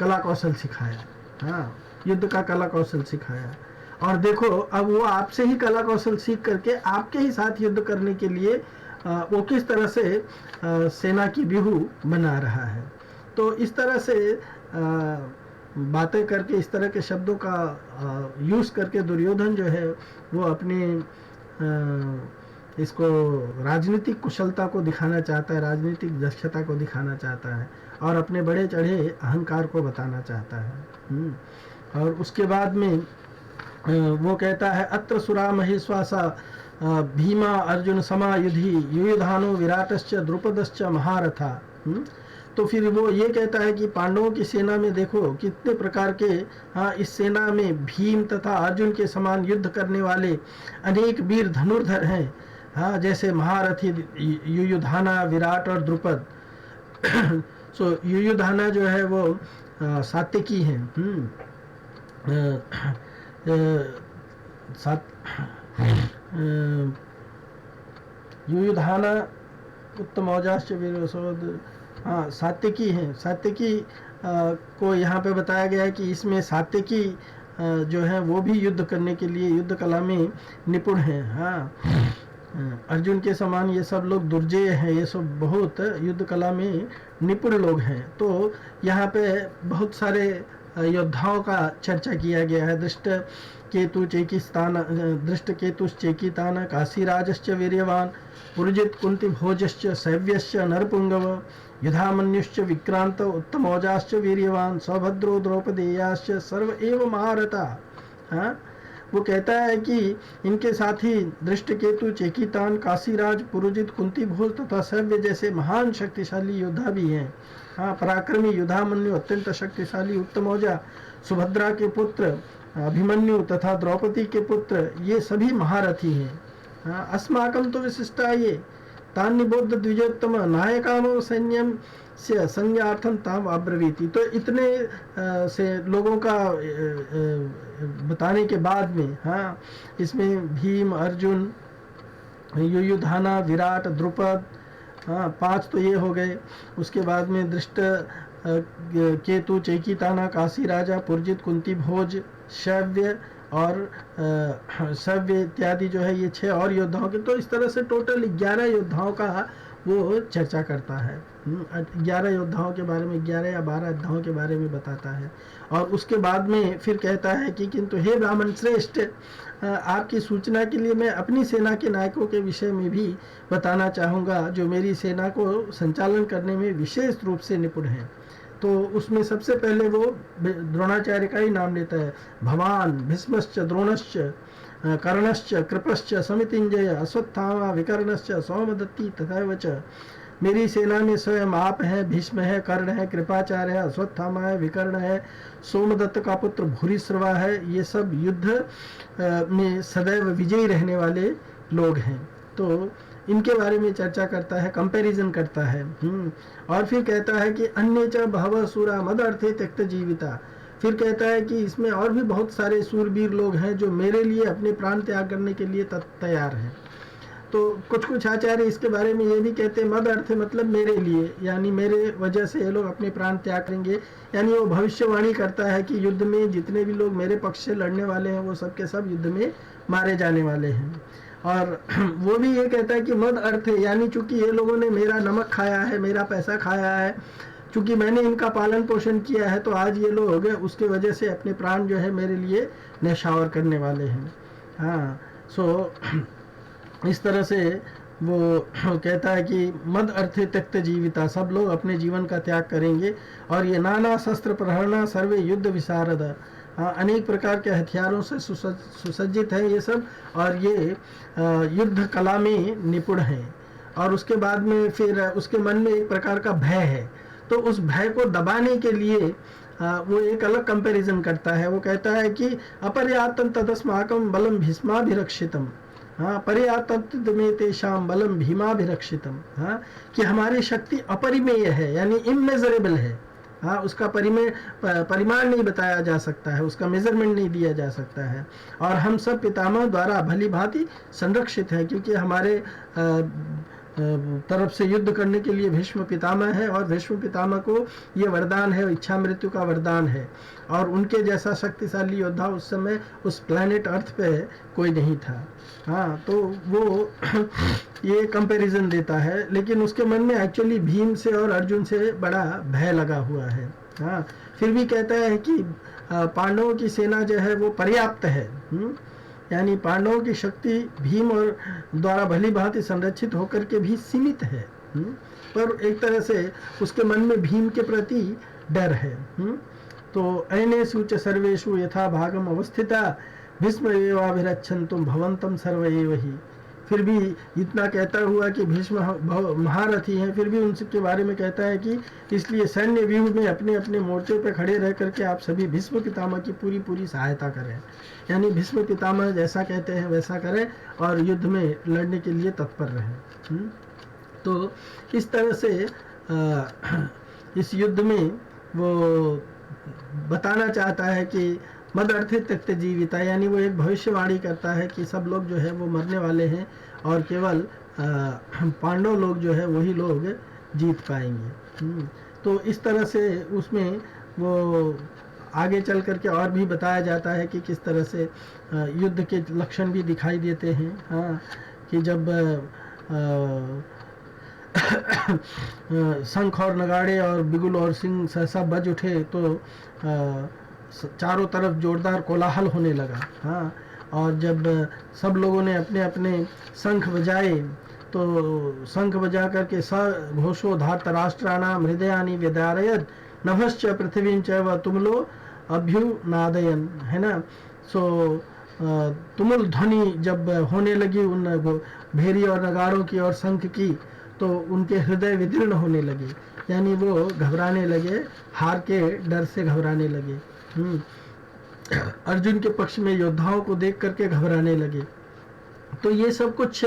कला कौशल सिखाया, हाँ, युद्ध का कला कौशल सिखाया। और देखो अब वो आपसे ही कला कौशल सीख करके आपके ही साथ युद्ध करने के लिए वो किस तरह से सेना की व्यूह बना रहा है। तो इस तरह से बातें करके, इस तरह के शब्दों का यूज करके दुर्योधन जो है वो अपने इसको राजनीतिक कुशलता को दिखाना चाहता है, राजनीतिक दक्षता को दिखाना चाहता है और अपने बड़े चढ़े अहंकार को बताना चाहता है। और उसके बाद में वो कहता है अत्र सुरा महेश्वासा भीमा अर्जुन समायुधि युयुधानो विराटश्च द्रुपदश्च महारथा। तो फिर वो ये कहता है कि पांडवों की सेना में देखो कितने प्रकार के, हाँ, इस सेना में भीम तथा अर्जुन के समान युद्ध करने वाले अनेक वीर धनुर्धर हैं, हाँ, जैसे महारथी युयुधाना, विराट और द्रुपद। सो युयुधाना जो है वो सात्यकी हैं, युयुधाना उत्तम औजाश्च वीरोसोद, हाँ, सात्यकी हैं। सात्यकी को यहाँ पे बताया गया है कि इसमें सात्यकी जो है वो भी युद्ध करने के लिए युद्ध कला में निपुण हैं, हाँ। अर्जुन के समान ये सब लोग दुर्जेय हैं, ये सब बहुत युद्ध कला में निपुण लोग हैं। तो यहाँ पे बहुत सारे योद्धाओं का चर्चा किया गया है। दृष्ट केतुश्चेकितान काशीराजश्च वीर्यवान पुरजित कुंती भोजश्च सैव्यश्च नरपुंगव युधामन्युश्च विक्रांत उत्तमौजाश्च वीर्यवान सौभद्रो द्रौपदेयाश्च सर्व एव महारथा। हाँ, वो कहता है कि इनके साथी दृष्टकेतु, चेकितान, काशीराज, पुरुजित, कुंती भोज तथा सव्य जैसे महान शक्तिशाली योद्धा भी हैं। हाँ, पराक्रमी युधामन्यु अत्यंत शक्तिशाली उत्तमौजा, सुभद्रा के पुत्र अभिमन्यु तथा द्रौपदी के पुत्र, ये सभी महारथी हैं। हाँ, अस्माकं तो विशिष्टा ये तान्निबोध द्विजोत्तम नायकामो सैन्यम से संज्ञार्थम ताम अब्रवीति। तो इतने से लोगों का बताने के बाद में, हाँ, इसमें भीम, अर्जुन, युयुधाना, विराट, द्रुपद, हाँ, 5 तो ये हो गए। उसके बाद में दृष्ट केतु, चेकिताना, काशी राजा, पुरजित, कुंती भोज, शव्य और सव्य इत्यादि जो है, ये 6 और योद्धाओं के। तो इस तरह से टोटल 11 योद्धाओं का वो चर्चा करता है। 11 योद्धाओं के बारे में, 11 या 12 योद्धाओं के बारे में बताता है। और उसके बाद में फिर कहता है कि किंतु हे ब्राह्मण श्रेष्ठ, आपकी सूचना के लिए मैं अपनी सेना के नायकों के विषय में भी बताना चाहूँगा, जो मेरी सेना को संचालन करने में विशेष रूप से निपुण हैं। तो उसमें सबसे पहले वो द्रोणाचार्य का ही नाम लेता है। भवान भीष्मश्च द्रोणश्च कर्णश्च कृपश्च समितिंजय अश्वत्थामा विकर्णश्च सौमदत्ती तथैव च। मेरी सेना में स्वयं आप हैं, भीष्म है, कर्ण है, कृपाचार्य है, अश्वत्थामा है, विकर्ण है, सोमदत्त का पुत्र भूरिश्रवा है। ये सब युद्ध में सदैव विजयी रहने वाले लोग हैं। तो इनके बारे में चर्चा करता है, कंपैरिजन करता है। और फिर कहता है कि अन्य च बहवः सूरा मद अर्थे त्यक्त जीविता। फिर कहता है कि इसमें और भी बहुत सारे सूरवीर लोग हैं जो मेरे लिए अपने प्राण त्याग करने के लिए तैयार हैं। तो कुछ आचार्य इसके बारे में ये भी कहते हैं, मद अर्थ मतलब मेरे लिए, यानी मेरे वजह से ये लोग अपने प्राण त्याग करेंगे। यानी वो भविष्यवाणी करता है कि युद्ध में जितने भी लोग मेरे पक्ष से लड़ने वाले हैं वो सब के सब युद्ध में मारे जाने वाले हैं। और वो भी ये कहता है कि मद अर्थ है, यानी चूंकि ये लोगों ने मेरा नमक खाया है, मेरा पैसा खाया है, चूंकि मैंने इनका पालन पोषण किया है, तो आज ये लोग उसके वजह से अपने प्राण जो है मेरे लिए न्यौछावर करने वाले हैं। हाँ, सो इस तरह से वो कहता है कि मद अर्थे त्यक्त जीविता, सब लोग अपने जीवन का त्याग करेंगे। और ये नाना शस्त्र प्रहरणा सर्वे युद्ध विशारद, अनेक प्रकार के हथियारों से सुसज्जित है ये सब, और ये युद्ध कला में निपुण हैं। और उसके बाद में फिर उसके मन में एक प्रकार का भय है, तो उस भय को दबाने के लिए वो एक अलग कंपैरिजन करता है। वो कहता है कि अपर्याप्तं तदस्माकं बलम भीष्माभिरक्षितम, हाँ, पर्याप्तं में तेषां बलम भीमाभिरक्षितम। हाँ, कि हमारी शक्ति अपरिमेय है, यानी इमेजरेबल है। हाँ, उसका परिमाण नहीं बताया जा सकता है, उसका मेजरमेंट नहीं दिया जा सकता है। और हम सब पितामह द्वारा भली भांति संरक्षित हैं, क्योंकि हमारे तरफ से युद्ध करने के लिए भीष्म पितामह है, और भीष्म पितामह को ये वरदान है, इच्छा मृत्यु का वरदान है। और उनके जैसा शक्तिशाली योद्धा उस समय उस प्लैनेट अर्थ पे कोई नहीं था। हाँ, तो वो ये कंपैरिजन देता है, लेकिन उसके मन में एक्चुअली भीम से और अर्जुन से बड़ा भय लगा हुआ है। हाँ, फिर भी कहता है कि पांडवों की सेना जो है वो पर्याप्त है, यानी पांडवों की शक्ति भीम और द्वारा भली भांति संरक्षित होकर के भी सीमित है। पर एक तरह से उसके मन में भीम के प्रति डर है। तो अनेषु च सर्वेषु यथा भागम अवस्थिता भीष्म एवाभिरक्षन्तुम भवन्तम सर्व एव हि। फिर भी इतना कहता हुआ कि भीष्म महारथी हैं, फिर भी उनके बारे में कहता है कि इसलिए सैन्य व्यूह में अपने अपने मोर्चे पर खड़े रह करके आप सभी भीष्म पितामह की पूरी सहायता करें। यानी भीष्म पितामह जैसा कहते हैं वैसा करें और युद्ध में लड़ने के लिए तत्पर रहें। तो इस तरह से इस युद्ध में वो बताना चाहता है कि मद अर्थे त्यक्त जीविता, यानी वो एक भविष्यवाणी करता है कि सब लोग जो है वो मरने वाले हैं और केवल पांडव लोग जो है वही लोग जीत पाएंगे। तो इस तरह से उसमें वो आगे चल करके और भी बताया जाता है कि किस तरह से युद्ध के लक्षण भी दिखाई देते हैं। हाँ, कि जब शंख और नगाड़े और बिगुल और सिंह सहसा बज उठे तो चारों तरफ जोरदार कोलाहल होने लगा। हाँ, और जब सब लोगों ने अपने अपने शंख बजाए तो शंख बजा करके स घोषो धार्तराष्ट्राणाम हृदयानि व्यदारयत नभश्च पृथ्वीं च व तुमलो अभ्युनादयन, है ना। सो तुमुल ध्वनि जब होने लगी उन भेरी और नगाड़ों की और शंख की, तो उनके हृदय विदीर्ण होने लगे, यानी वो घबराने लगे, हार के डर से घबराने लगे। अर्जुन के पक्ष में योद्धाओं को देख करके घबराने लगे। तो ये सब कुछ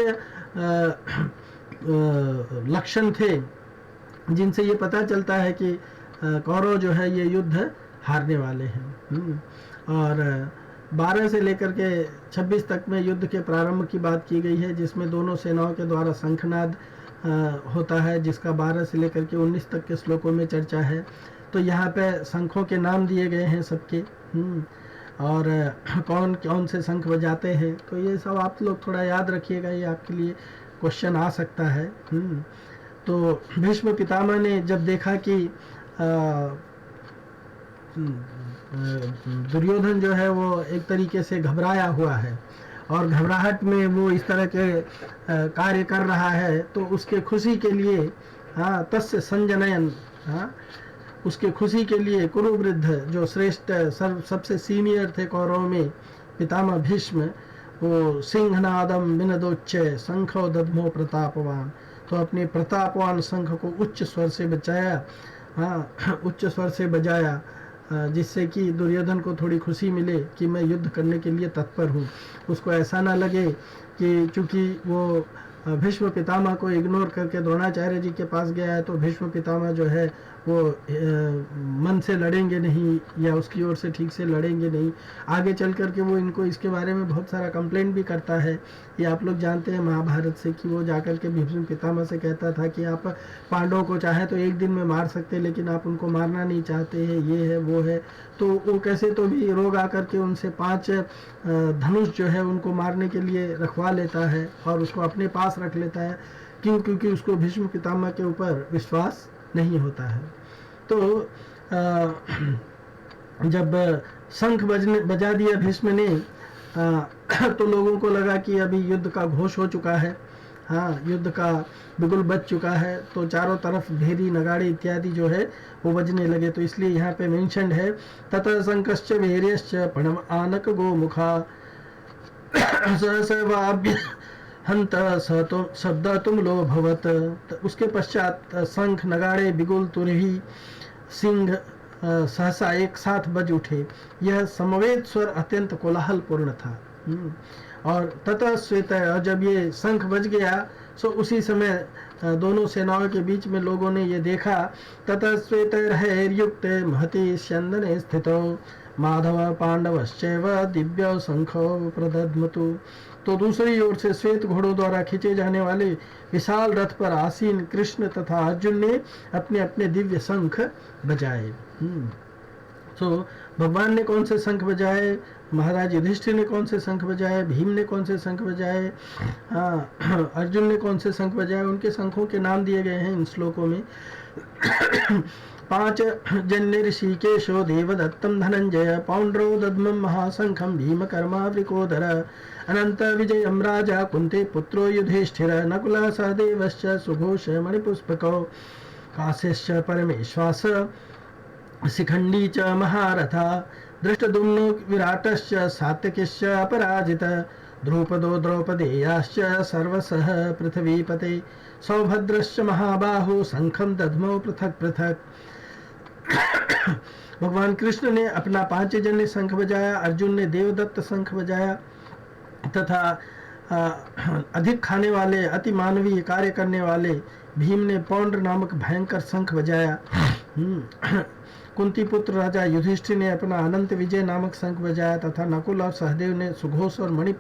लक्षण थे जिनसे ये पता चलता है कि कौरव जो है ये युद्ध हारने वाले हैं। और 12 से लेकर के 26 तक में युद्ध के प्रारंभ की बात की गई है, जिसमें दोनों सेनाओं के द्वारा शंखनाद होता है, जिसका 12 से लेकर के 19 तक के श्लोकों में चर्चा है। तो यहाँ पे शंखों के नाम दिए गए हैं सबके, और कौन कौन से शंख बजाते हैं, तो ये सब आप लोग थोड़ा याद रखिएगा, ये आपके लिए क्वेश्चन आ सकता है। तो भीष्म पितामह ने जब देखा कि दुर्योधन जो है वो एक तरीके से घबराया हुआ है और घबराहट में वो इस तरह के कार्य कर रहा है, तो उसके खुशी के लिए तस्य संजनयन, उसके खुशी के लिए कुरुवृद्ध जो श्रेष्ठ सबसे सीनियर थे कौरवों में, पितामह भीष्म, वो सिंहनादम विनदोच्च शंखो दद्मो प्रतापवान, तो अपने प्रतापवान शंख को उच्च स्वर से बचाया, उच्च स्वर से बजाया, जिससे कि दुर्योधन को थोड़ी खुशी मिले कि मैं युद्ध करने के लिए तत्पर हूँ। उसको ऐसा ना लगे कि चूंकि वो भीष्म पितामह को इग्नोर करके द्रोणाचार्य जी के पास गया है तो भीष्म पितामह जो है वो मन से लड़ेंगे नहीं या उसकी ओर से ठीक से लड़ेंगे नहीं। आगे चल करके वो इनको इसके बारे में बहुत सारा कंप्लेंट भी करता है। ये आप लोग जानते हैं महाभारत से कि वो जाकर के भीष्म पितामह से कहता था कि आप पांडवों को चाहे तो एक दिन में मार सकते, लेकिन आप उनको मारना नहीं चाहते हैं, ये है वो है। तो वो कैसे तो भी रोग आकर के उनसे 5 धनुष जो है उनको मारने के लिए रखवा लेता है और उसको अपने पास रख लेता है। क्यों? क्योंकि उसको भीष्म पितामह के ऊपर विश्वास नहीं होता है। तो जब शंख बजा दिया भीष्म ने तो लोगों को लगा कि अभी युद्ध का घोष हो चुका है, युद्ध का बिगुल बज चुका है। तो चारों तरफ भेरी नगाड़े इत्यादि जो है वो बजने लगे। तो इसलिए यहाँ पे मेंशन्ड है ततः शंखश्च भेर्यश्च प्रणम आनक गोमुखा सहसवाभ्य हंत शब्द तुम लो भवत। उसके पश्चात शंख नगाड़े बिगुल तुरही सिंह सहसा एक साथ बज उठे। यह समवेत स्वर अत्यंत कोलाहल पूर्ण था। और ततः श्वेत, जब ये शंख बज गया सो उसी समय दोनों सेनाओं के बीच में लोगों ने ये देखा। ततः श्वेतैर्युक्त महति स्यंदने स्थितो माधव पांडवश्चैव दिव्य शंखो प्रदद्मतु। तो दूसरी ओर से श्वेत घोड़ों द्वारा खींचे जाने वाले विशाल रथ पर आसीन कृष्ण तथा अर्जुन ने अपने अपने दिव्य शंख बजाए। तो भगवान ने कौन से शंख बजाए, महाराज युधिष्ठिर ने कौन से शंख बजाए, भीम ने कौन से शंख बजाए, अर्जुन ने कौन से शंख बजाए, उनके शंखों के नाम दिए गए हैं इन श्लोकों में। 5 जन्य ऋषिकेशो देवदत्तम धनंजय पौंड्रो दद्मं महाशंखम भीमकर्मा वृकोदर अनंत विजयम राजा कुंते पुत्रो युधिष्ठिर नकुला सहदेवश्च सुघोष मणिपुष्पको काश्यश्च परमेश्वास शिखंडी च महारथा दृष्टदुम्नो विराटश्च सात्यकिश्च अपराजित द्रुपदो द्रौपदेयाश्च सर्वसः पृथ्वीपते सौभद्रश्च महाबाहु शंखम दध्मो पृथक पृथक। भगवान कृष्ण ने अपना 5 जन्य शंख बजाया, अर्जुन ने देवदत्त शंख बजाया तथा अधिक खाने वाले अति मानवीय कार्य करने वाले भीम ने पौंड्र नामक भयंकर शंख बजाया। कुंती पुत्र राजा युधिष्ठिर ने अपना अनंत विजय नामक शंख बजाया तथा नकुल और सहदेव ने सुघोष और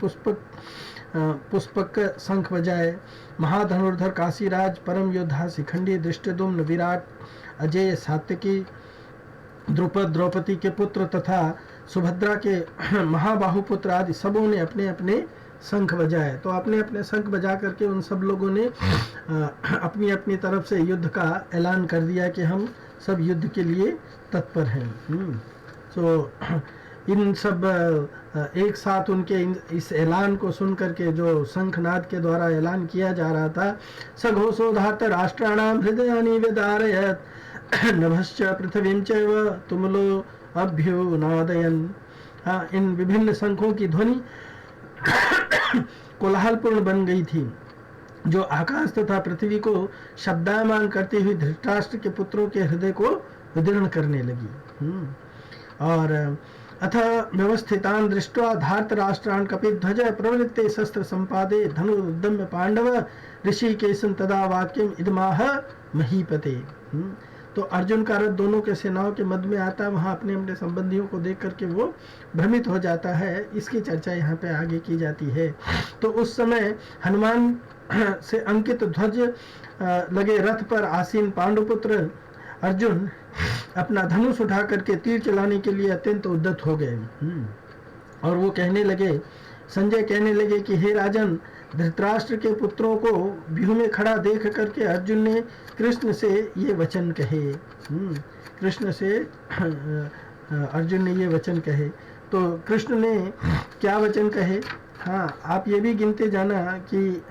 पुष्पक शंख बजाए। महाधनुर्धर काशीराज परम योद्धा शिखंडी दृष्टदुम्न विराट अजय सात्यकी द्रुपद द्रौपदी के पुत्र तथा सुभद्रा के महाबाहु पुत्र आदि सबों ने अपने अपने शंख बजाए। तो अपने अपने शंख बजा करके उन सब लोगों ने अपनी अपनी तरफ से युद्ध का ऐलान कर दिया कि हम सब युद्ध के लिए तत्पर हैं। तो इन सब एक साथ उनके इस ऐलान को सुन करके, जो शंखनाद के द्वारा ऐलान किया जा रहा था, सघोषो धार्त राष्ट्राणाम हृदयानि विदारयत् नभश्च पृथ्वीं चैव तुमुलो अभ्युनादयन्। हाँ, इन विभिन्न शंखों की ध्वनि कोलाहलपूर्ण बन गई थी, जो आकाश तथा पृथ्वी को शब्दायमान करती हुई धृतराष्ट्र के पुत्रों के हृदय को विदीर्ण करने लगी। और अथ व्यवस्थितान् दृष्ट्वा धार्तराष्ट्रान् कपिध्वज प्रवृत्ते शस्त्र संपादे धनुरुद्यम्य पांडव ऋषिकेशं तदा वाक्यम इदमाह महीपते। तो अर्जुन का रथ दोनों के सेनाओं के मध्य में आता, वहां अपने अपने संबंधियों को देख करके वो भ्रमित हो जाता है। इसकी चर्चा यहाँ पे आगे की जाती है। तो उस समय हनुमान से अंकित ध्वज लगे रथ पर आसीन पांडुपुत्र अर्जुन अपना धनुष उठा करके तीर चलाने के लिए अत्यंत उद्यत हो गए। और वो कहने लगे, संजय कहने लगे कि हे राजन, धृतराष्ट्र के पुत्रों को व्यूह में खड़ा देख करके अर्जुन ने कृष्ण से ये वचन कहे। कृष्ण से अर्जुन ने ये वचन कहे। तो कृष्ण ने क्या वचन कहे? हाँ, आप ये भी गिनते जाना कि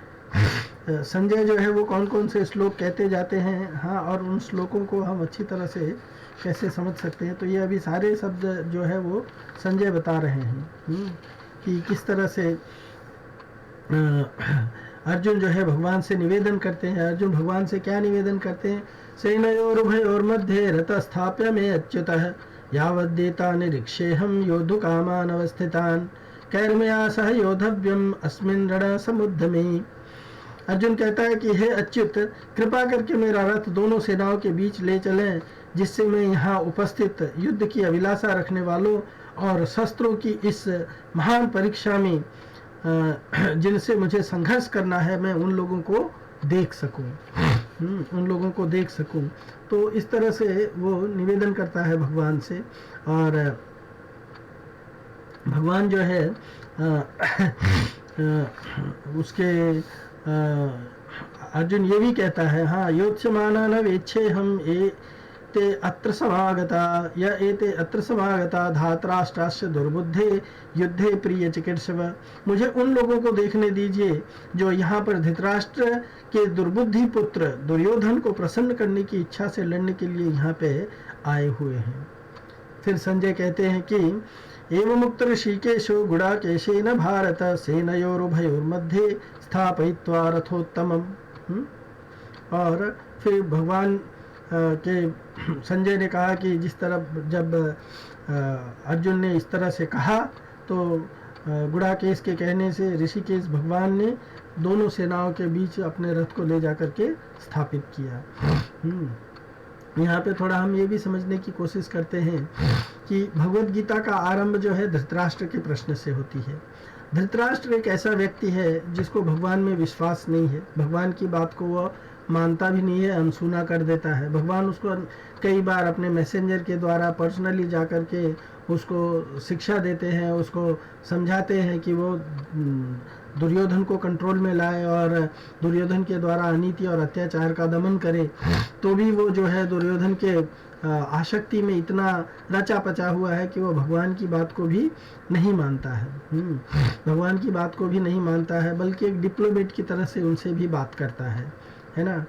संजय जो है वो कौन कौन से श्लोक कहते जाते हैं। हाँ, और उन श्लोकों को हम अच्छी तरह से कैसे समझ सकते हैं। तो ये अभी सारे शब्द जो है वो संजय बता रहे हैं कि किस तरह से अर्जुन जो है भगवान से निवेदन करते हैं। अर्जुन भगवान से क्या निवेदन करते हैं? सेनयोरुभयोर्मध्ये रतस्थाप्य मे अच्युतः यावद्देता निरीक्षेऽहं योद्धुकामान् अवस्थितान् कैर्मया सह योद्धव्यम् अस्मिन् रणसमुद्यमे। अर्जुन कहता है कि हे अच्युत, कृपा करके मेरा रथ दोनों सेनाओं के बीच ले चलें, जिससे मैं यहाँ उपस्थित युद्ध की अभिलाषा रखने वालों और शस्त्रों की इस महान परीक्षा में जिनसे मुझे संघर्ष करना है, मैं उन लोगों को देख सकूं। उन लोगों को देख सकूं। तो इस तरह से वो निवेदन करता है भगवान से। और भगवान जो है उसके अर्जुन ये भी कहता है, हाँ, योत्स्यमाना न वेच्छे हम ते अत्र समागता या एते अत्र समागता धातराष्ट्रास्य दुर्बुद्धे युद्धे प्रिय चिकित्सव। मुझे उन लोगों को देखने दीजिए जो यहाँ पर धृतराष्ट्र के दुर्बुद्धि पुत्र दुर्योधन को प्रसन्न करने की इच्छा से लड़ने के लिए यहाँ पे आए हुए हैं। फिर संजय कहते हैं कि एवं मुक्त ऋषिकेशो गुडाकेशेन भारत सेनयोरुभयोर्मध्ये स्थापयित्वा रथोत्तमम्। और फिर भगवान के संजय ने कहा कि जिस तरह जब अर्जुन ने इस तरह से कहा, तो गुडाकेश के कहने से ऋषिकेश भगवान ने दोनों सेनाओं के बीच अपने रथ को ले जाकर के स्थापित किया। यहाँ पे थोड़ा हम ये भी समझने की कोशिश करते हैं कि भगवत गीता का आरंभ जो है धृतराष्ट्र के प्रश्न से होती है। धृतराष्ट्र एक ऐसा व्यक्ति है जिसको भगवान में विश्वास नहीं है, भगवान की बात को वह मानता भी नहीं है, अनसुना कर देता है। भगवान उसको कई बार अपने मैसेंजर के द्वारा पर्सनली जा कर के उसको शिक्षा देते हैं, उसको समझाते हैं कि वो दुर्योधन को कंट्रोल में लाए और दुर्योधन के द्वारा अनीति और अत्याचार का दमन करे। तो भी वो जो है दुर्योधन के आसक्ति में इतना रचा पचा हुआ है कि वो भगवान की बात को भी नहीं मानता है। भगवान की बात को भी नहीं मानता है, बल्कि एक डिप्लोमेट की तरह से उनसे भी बात करता है ना।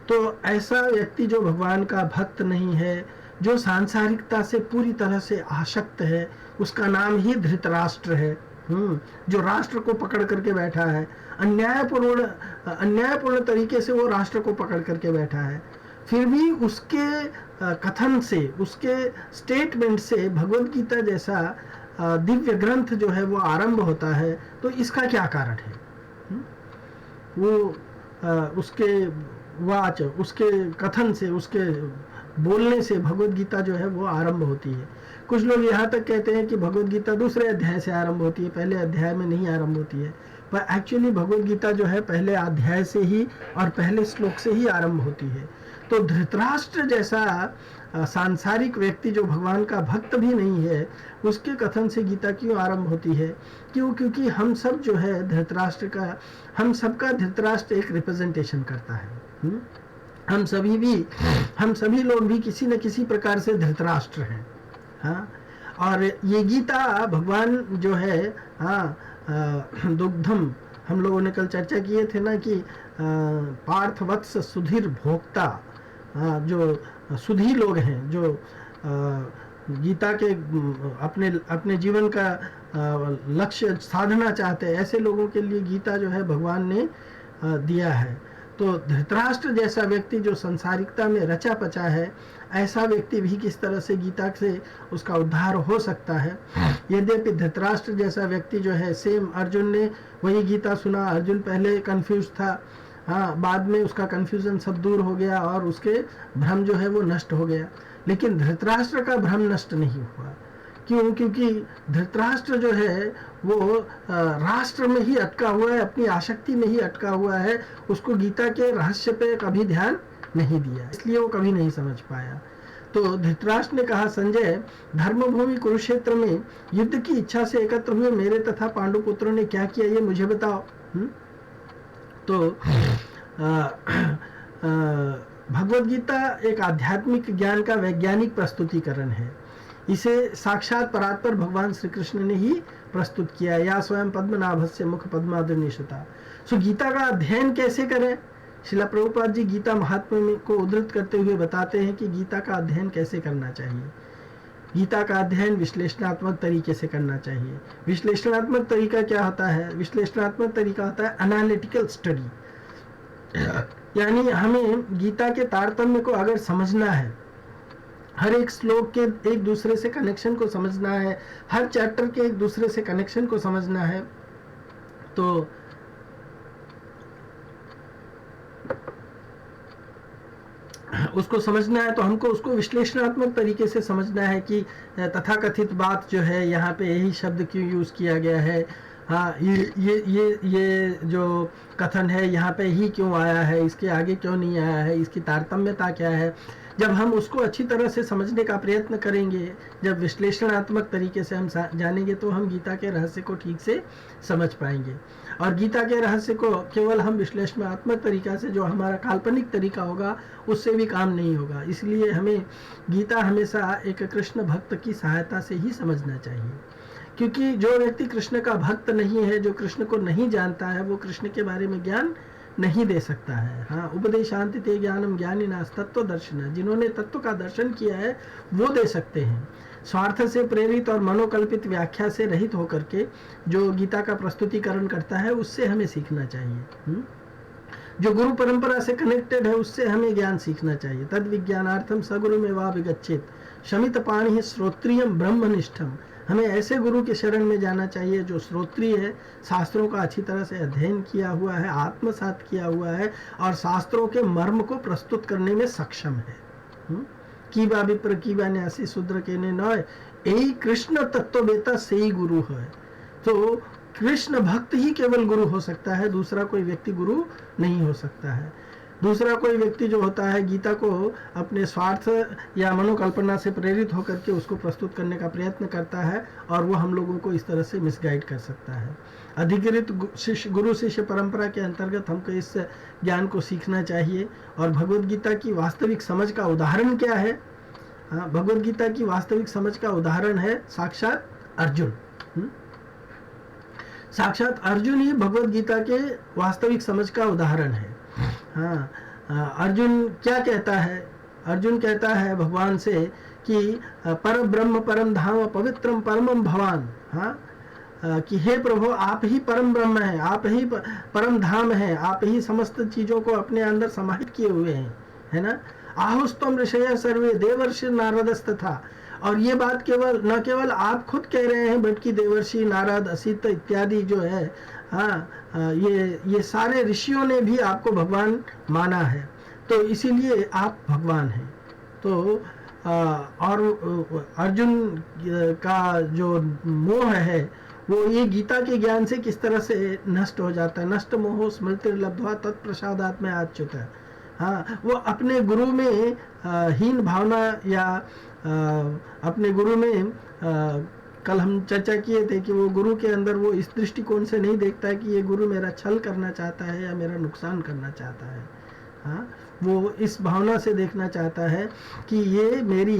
तो ऐसा व्यक्ति जो भगवान का भक्त नहीं है, जो सांसारिकता से पूरी तरह से आसक्त है, उसका नाम ही धृतराष्ट्र है। जो राष्ट्र को पकड़ करके बैठा है, अन्यायपूर्ण तरीके से वो राष्ट्र को पकड़ करके बैठा है। फिर भी उसके कथन से, उसके स्टेटमेंट से भगवत गीता जैसा दिव्य ग्रंथ जो है वो आरंभ होता है। तो इसका क्या कारण है? वो उसके वाच, उसके कथन से, उसके बोलने से भगवत गीता जो है वो आरंभ होती है। कुछ लोग यहाँ तक कहते हैं कि भगवत गीता दूसरे अध्याय से आरंभ होती है, पहले अध्याय में नहीं आरंभ होती है। पर एक्चुअली भगवत गीता जो है पहले अध्याय से ही और पहले श्लोक से ही आरंभ होती है। तो धृतराष्ट्र जैसा सांसारिक व्यक्ति जो भगवान का भक्त भी नहीं है, उसके कथन से गीता क्यों आरंभ होती है? क्यों? क्योंकि हम सब जो है धृतराष्ट्र का, हम सबका धृतराष्ट्र एक रिप्रेजेंटेशन करता है। हम सभी लोग भी किसी न किसी प्रकार से धृतराष्ट्र हैं। हाँ, और ये गीता भगवान जो है, दुग्धम, हम लोगों ने कल चर्चा किए थे ना कि पार्थवत्स सुधीर भोक्ता, जो सुधी लोग हैं, जो गीता के अपने जीवन का लक्ष्य साधना चाहते हैं, ऐसे लोगों के लिए गीता जो है भगवान ने दिया है। तो धृतराष्ट्र जैसा व्यक्ति जो संसारिकता में रचा पचा है, ऐसा व्यक्ति भी किस तरह से गीता से उसका उद्धार हो सकता है। यद्यपि धृतराष्ट्र जैसा व्यक्ति जो है, सेम अर्जुन ने वही गीता सुना, अर्जुन पहले कंफ्यूज था, बाद में उसका कंफ्यूजन सब दूर हो गया और उसके भ्रम जो है वो नष्ट हो गया। लेकिन धृतराष्ट्र का भ्रम नष्ट नहीं हुआ। क्यों? क्योंकि धृतराष्ट्र जो है वो राष्ट्र में ही अटका हुआ है, अपनी आसक्ति में ही अटका हुआ है, उसको गीता के रहस्य पे कभी ध्यान नहीं दिया, इसलिए वो कभी नहीं समझ पाया। तो धृतराष्ट्र ने कहा, संजय, धर्मभूमि कुरुक्षेत्र में युद्ध की इच्छा से एकत्र हुए मेरे तथा पांडुपुत्रों ने क्या किया, ये मुझे बताओ। तो भगवद गीता एक आध्यात्मिक ज्ञान का वैज्ञानिक प्रस्तुतिकरण है। इसे साक्षात परात्पर भगवान श्री कृष्ण ने ही प्रस्तुत किया। या स्वयं पद्मनाभस्य मुख पद्माद्रि निशता। सो गीता का अध्ययन कैसे करें? श्रील प्रभुपाद जी गीता महात्म्य को उद्धृत करते हुए बताते हैं कि गीता का अध्ययन कैसे करना चाहिए। गीता का अध्ययन विश्लेषणात्मक तरीके से करना चाहिए। विश्लेषणात्मक तरीका क्या होता है? विश्लेषणात्मक तरीका होता है एनालिटिकल स्टडी, यानी हमें गीता के तारतम्य को अगर समझना है, हर एक श्लोक के एक दूसरे से कनेक्शन को समझना है, हर चैप्टर के एक दूसरे से कनेक्शन को समझना है, तो उसको समझना है तो हमको उसको विश्लेषणात्मक तरीके से समझना है कि तथाकथित बात जो है यहाँ पे यही शब्द क्यों यूज किया गया है, हाँ ये जो कथन है यहाँ पे ही क्यों आया है, इसके आगे क्यों नहीं आया है, इसकी तारतम्यता क्या है। जब हम उसको अच्छी तरह से समझने का प्रयत्न करेंगे, जब विश्लेषणात्मक तरीके से हम जानेंगे, तो हम गीता के रहस्य को ठीक से समझ पाएंगे। और गीता के रहस्य को केवल हम विश्लेषणात्मक तरीका से, जो हमारा काल्पनिक तरीका होगा, उससे भी काम नहीं होगा। इसलिए हमें गीता हमेशा एक कृष्ण भक्त की सहायता से ही समझना चाहिए, क्योंकि जो व्यक्ति कृष्ण का भक्त नहीं है, जो कृष्ण को नहीं जानता है, वो कृष्ण के बारे में ज्ञान नहीं दे सकता है। हाँ, उपदेशांति ते ज्ञानम ज्ञानिनास तत्व दर्शन, जिन्होंने तत्व का दर्शन किया है वो दे सकते हैं। स्वार्थ से प्रेरित और मनोकल्पित व्याख्या से रहित होकर के जो गीता का प्रस्तुतिकरण करता है, उससे हमें सीखना चाहिए। जो गुरु परंपरा से कनेक्टेड है, उससे हमें ज्ञान सीखना चाहिए। तद विज्ञानार्थम सगुरु में वा विगच्छेत शमित पाणि श्रोत्रियम ब्रह्मनिष्ठम। हमें ऐसे गुरु के शरण में जाना चाहिए जो श्रोत्रिय है, शास्त्रों का अच्छी तरह से अध्ययन किया हुआ है, आत्मसात किया हुआ है और शास्त्रों के मर्म को प्रस्तुत करने में सक्षम है। कीबा विप्र कीबा न्यासी शूद्र के ने नय, यही कृष्ण तत्ववेता से ही गुरु है। तो कृष्ण भक्त ही केवल गुरु हो सकता है, दूसरा कोई व्यक्ति गुरु नहीं हो सकता है। दूसरा कोई व्यक्ति जो होता है, गीता को अपने स्वार्थ या मनोकल्पना से प्रेरित होकर के उसको प्रस्तुत करने का प्रयत्न करता है, और वो हम लोगों को इस तरह से मिसगाइड कर सकता है। अधिकृत गुरु शिष्य परंपरा के अंतर्गत हमको इस ज्ञान को सीखना चाहिए। और भगवद गीता की वास्तविक समझ का उदाहरण क्या है? भगवद गीता की वास्तविक समझ का उदाहरण है साक्षात अर्जुन। साक्षात अर्जुन ही भगवद गीता के वास्तविक समझ का उदाहरण है। अर्जुन क्या कहता है? अर्जुन कहता है भगवान से कि पर ब्रह्म परम धाम पवित्रम परमम भवान। कि हे प्रभु, आप ही परम ब्रह्म हैं, आप ही परम धाम हैं, आप ही समस्त चीजों को अपने अंदर समाहित किए हुए हैं, है ना। आहुस्तम ऋषय सर्वे देवर्षि नारदस्तथा। और ये बात न केवल आप खुद कह रहे हैं, बल्कि देवर्षि, नारद, असित इत्यादि जो है, ये सारे ऋषियों ने भी आपको भगवान माना है, तो इसीलिए आप भगवान हैं। तो और अर्जुन का जो मोह है, वो ये गीता के ज्ञान से किस तरह से नष्ट हो जाता है। नष्ट मोह स्मृति लब्ध्वा तत्प्रसादात्म आच्युत। हाँ, वो अपने गुरु में हीन भावना या अपने गुरु में कल हम चर्चा किए थे कि वो गुरु के अंदर वो इस दृष्टिकोण से नहीं देखता है कि ये गुरु मेरा छल करना चाहता है या मेरा नुकसान करना चाहता है। हाँ, वो इस भावना से देखना चाहता है कि ये मेरी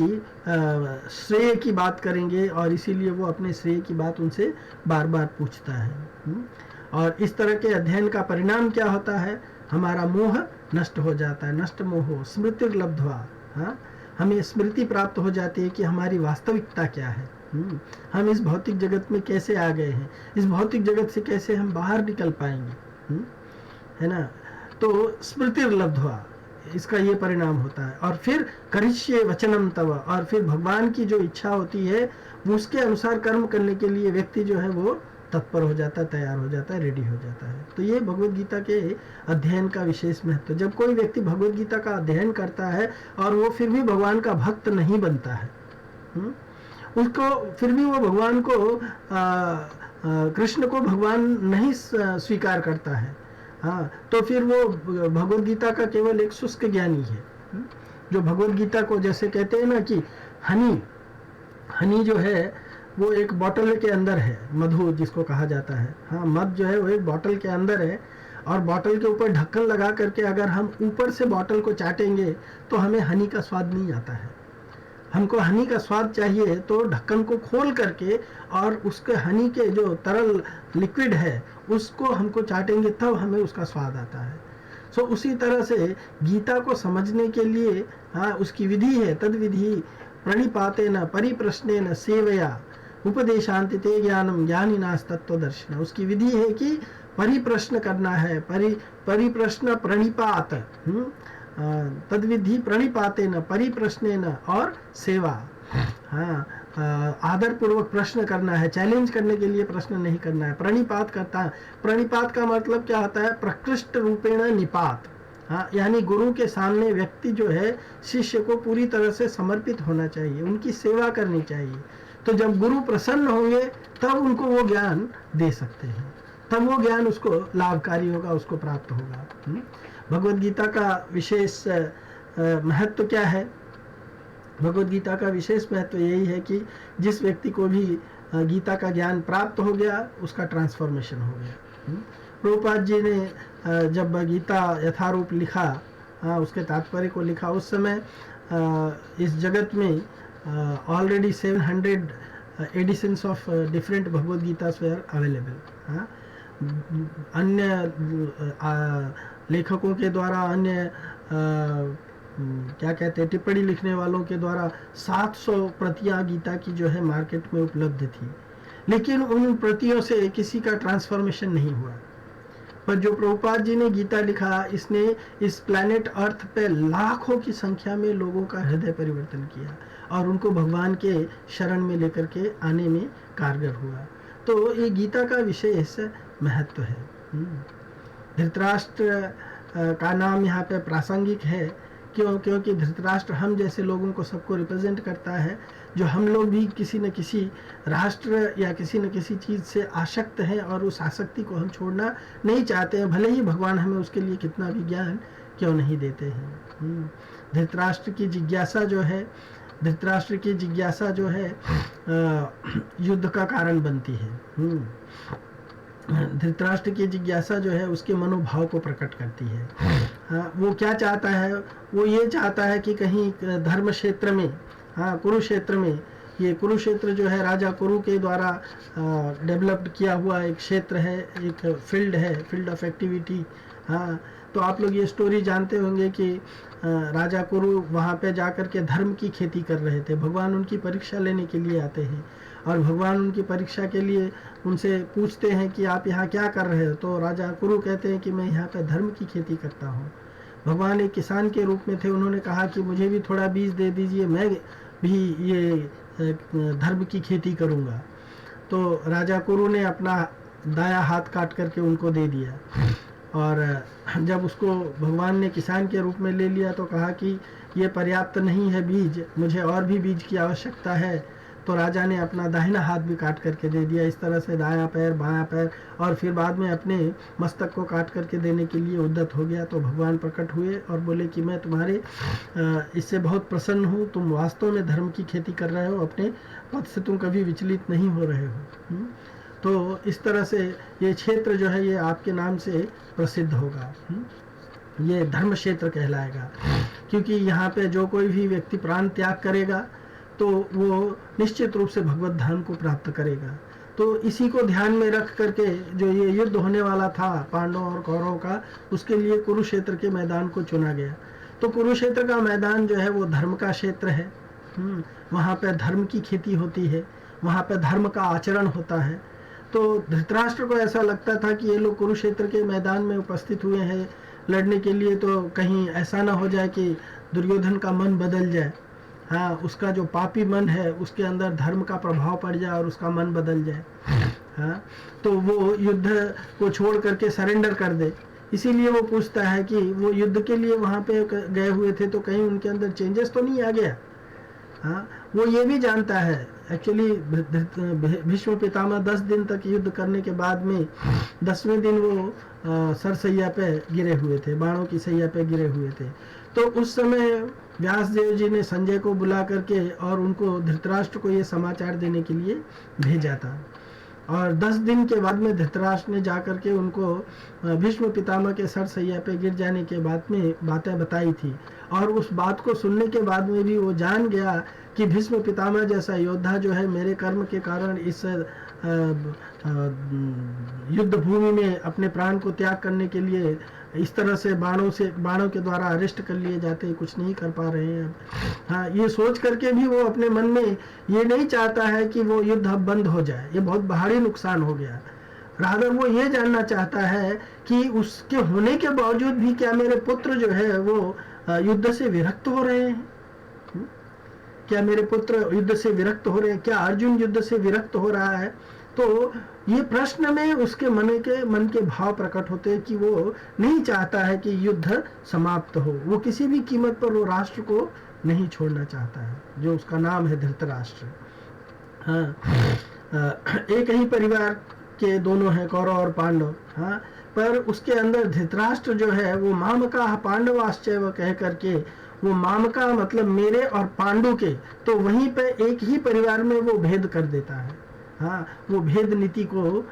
श्रेय की बात करेंगे और इसीलिए वो अपने श्रेय की बात उनसे बार बार पूछता है। और इस तरह के अध्ययन का परिणाम क्या होता है? हमारा मोह नष्ट हो जाता है। नष्ट मोह स्मृतिर्लब्ध्वा। हाँ, हमें स्मृति प्राप्त हो जाती है कि हमारी वास्तविकता क्या है। हम इस भौतिक जगत में कैसे आ गए हैं, इस भौतिक जगत से कैसे हम बाहर निकल पाएंगे, है ना। तो स्मृतिर्लब्ध्वा, इसका ये परिणाम होता है। और फिर करिष्ये वचनम तव, और फिर भगवान की जो इच्छा होती है वो उसके अनुसार कर्म करने के लिए व्यक्ति जो है वो तत्पर हो जाता है, तैयार हो जाता है, रेडी हो जाता है। तो ये भगवद गीता के अध्ययन का विशेष महत्व। जब कोई व्यक्ति भगवद गीता का अध्ययन करता है और वो फिर भी भगवान का भक्त नहीं बनता है, उसको फिर भी वो भगवान को कृष्ण को भगवान नहीं स्वीकार करता है, हाँ, तो फिर वो भगवद गीता का केवल एक शुष्क ज्ञानी है। जो भगवद गीता को जैसे कहते हैं ना कि हनी जो है वो एक बॉटल के अंदर है, मधु जिसको कहा जाता है। हाँ, मध जो है वो एक बॉटल के अंदर है और बॉटल के ऊपर ढक्कन लगा करके अगर हम ऊपर से बॉटल को चाटेंगे तो हमें हनी का स्वाद नहीं आता है। हमको हनी का स्वाद चाहिए तो ढक्कन को खोल करके और उसके हनी के जो तरल लिक्विड है उसको हमको चाटेंगे तब हमें उसका स्वाद आता है। सो उसी तरह से गीता को समझने के लिए हाँ, उसकी विधि है। तद विधि प्रणिपातेन परिप्रश्नेन सेवया उपदेशान्ति ते ज्ञानम ज्ञानिनास तत्वदर्शिनः। उसकी विधि है कि परिप्रश्न करना है, परिप्रश्न प्रणिपात, तद्विधि प्रणिपातेन परिप्रश्नेन और सेवा। हाँ, आदर पूर्वक प्रश्न करना है, चैलेंज करने के लिए प्रश्न नहीं करना है। प्रणिपात करता है, प्रणिपात का मतलब क्या होता है? प्रकृष्ट रूपेण निपात। हाँ, यानी गुरु के सामने व्यक्ति जो है शिष्य को पूरी तरह से समर्पित होना चाहिए, उनकी सेवा करनी चाहिए। तो जब गुरु प्रसन्न होंगे तब उनको वो ज्ञान दे सकते हैं, तब वो ज्ञान उसको लाभकारी होगा, उसको प्राप्त होगा। भगवद गीता का विशेष महत्व क्या है? भगवद गीता का विशेष महत्व यही है कि जिस व्यक्ति को भी गीता का ज्ञान प्राप्त हो गया उसका ट्रांसफॉर्मेशन हो गया। प्रभुपाद जी ने जब गीता यथारूप लिखा, उसके तात्पर्य को लिखा, उस समय इस जगत में already 700 editions of different Bhagavad Gitas were available. अन्य लेखकों के द्वारा, अन्य क्या कहते हैं, टिप्पणी लिखने वालों के द्वारा 700 प्रतियां गीता की जो है मार्केट में उपलब्ध थी, लेकिन उन प्रतियों से किसी का ट्रांसफॉर्मेशन नहीं हुआ। पर जो प्रभुपाद जी ने गीता लिखा, इसने इस प्लैनेट अर्थ पे लाखों की संख्या में लोगों का हृदय परिवर्तन किया और उनको भगवान के शरण में लेकर के आने में कारगर हुआ। तो ये गीता का विशेष महत्व है। धृतराष्ट्र का नाम यहाँ पे प्रासंगिक है, क्योंकि धृतराष्ट्र हम जैसे लोगों को सबको रिप्रेजेंट करता है, जो हम लोग भी किसी न किसी राष्ट्र या किसी न किसी चीज़ से आसक्त हैं और उस आसक्ति को हम छोड़ना नहीं चाहते हैं, भले ही भगवान हमें उसके लिए कितना भी ज्ञान क्यों नहीं देते हैं। धृतराष्ट्र की जिज्ञासा जो है युद्ध का कारण बनती है। धृतराष्ट्र की जिज्ञासा जो है उसके मनोभाव को प्रकट करती है। हाँ, वो क्या चाहता है? वो ये चाहता है कि कहीं धर्म क्षेत्र में, हाँ, कुरुक्षेत्र में, ये कुरुक्षेत्र जो है राजा कुरु के द्वारा डेवलप्ड किया हुआ एक क्षेत्र है, एक फील्ड है, फील्ड ऑफ एक्टिविटी। हाँ, तो आप लोग ये स्टोरी जानते होंगे कि राजा कुरु वहाँ पे जाकर के धर्म की खेती कर रहे थे। भगवान उनकी परीक्षा लेने के लिए आते हैं और भगवान उनकी परीक्षा के लिए उनसे पूछते हैं कि आप यहाँ क्या कर रहे हो? तो राजा कुरु कहते हैं कि मैं यहाँ पे धर्म की खेती करता हूँ। भगवान एक किसान के रूप में थे, उन्होंने कहा कि मुझे भी थोड़ा बीज दे दीजिए, मैं भी ये धर्म की खेती करूँगा। तो राजा कुरु ने अपना दाया हाथ काट करके उनको दे दिया और जब उसको भगवान ने किसान के रूप में ले लिया तो कहा कि ये पर्याप्त नहीं है बीज, मुझे और भी बीज की आवश्यकता है। तो राजा ने अपना दाहिना हाथ भी काट करके दे दिया। इस तरह से दायां पैर, बायां पैर, और फिर बाद में अपने मस्तक को काट करके देने के लिए उद्यत हो गया। तो भगवान प्रकट हुए और बोले कि मैं तुम्हारे इससे बहुत प्रसन्न हूँ, तुम वास्तव में धर्म की खेती कर रहे हो, अपने पद से तुम कभी विचलित नहीं हो रहे हो। तो इस तरह से ये क्षेत्र जो है ये आपके नाम से प्रसिद्ध होगा। ये धर्म क्षेत्र कहलाएगा, क्योंकि यहाँ पे जो कोई भी व्यक्ति प्राण त्याग करेगा तो वो निश्चित रूप से भगवत धाम को प्राप्त करेगा। तो इसी को ध्यान में रख करके जो ये युद्ध होने वाला था पांडवों और कौरवों का, उसके लिए कुरुक्षेत्र के मैदान को चुना गया। तो कुरुक्षेत्र का मैदान जो है वो धर्म का क्षेत्र है। वहाँ पे धर्म की खेती होती है, वहाँ पे धर्म का आचरण होता है। तो धृतराष्ट्र को ऐसा लगता था कि ये लोग कुरुक्षेत्र के मैदान में उपस्थित हुए हैं लड़ने के लिए, तो कहीं ऐसा ना हो जाए कि दुर्योधन का मन बदल जाए। हाँ, उसका जो पापी मन है उसके अंदर धर्म का प्रभाव पड़ जाए और उसका मन बदल जाए। हाँ, तो वो युद्ध को छोड़ करके सरेंडर कर दे। इसीलिए वो पूछता है कि वो युद्ध के लिए वहाँ पे गए हुए थे तो कहीं उनके अंदर चेंजेस तो नहीं आ गया। हाँ, वो ये भी जानता है एक्चुअली भीष्म पितामह 10 दिन तक युद्ध करने के बाद में 10वें दिन वो सरसैया पे गिरे हुए थे, बाणों की सैया पे गिरे हुए थे। तो उस समय व्यासदेव जी ने संजय को बुला करके और उनको धृतराष्ट्र को ये समाचार देने के लिए भेजा था। और 10 दिन के बाद में धृतराष्ट्र ने जाकर के उनको भीष्म पितामह के सरसैया पे गिर जाने के बाद में बातें बताई थी। और उस बात को सुनने के बाद में भी वो जान गया कि भीष्म पितामह जैसा योद्धा जो है मेरे कर्म के कारण इस युद्ध भूमि में अपने प्राण को त्याग करने के लिए इस तरह से बाणों के द्वारा अरेस्ट कर लिए जाते, कुछ नहीं कर पा रहे हैं। हाँ, ये सोच करके भी वो अपने मन में ये नहीं चाहता है कि वो युद्ध अब बंद हो जाए, ये बहुत भारी नुकसान हो गया। रादर वो ये जानना चाहता है कि उसके होने के बावजूद भी क्या मेरे पुत्र जो है वो युद्ध से विरक्त हो रहे हैं? क्या मेरे पुत्र युद्ध से विरक्त हो रहे हैं? क्या अर्जुन युद्ध से विरक्त हो रहा है? तो ये प्रश्न में उसके मन के भाव प्रकट होते हैं कि वो नहीं चाहता है कि युद्ध समाप्त हो। वो किसी भी कीमत पर वो राष्ट्र को नहीं छोड़ना चाहता है, जो उसका नाम है धृतराष्ट्र। हाँ, एक ही परिवार के दोनों हैं, कौरव और पांडव। हाँ, पर उसके अंदर धृतराष्ट्र जो है वो मामका पांडवाश्चैव कह करके, वो मामका मतलब मेरे और पांडु के, तो वहीं पे एक ही परिवार में वो भेद कर देता है। हाँ, वो भेद नीति को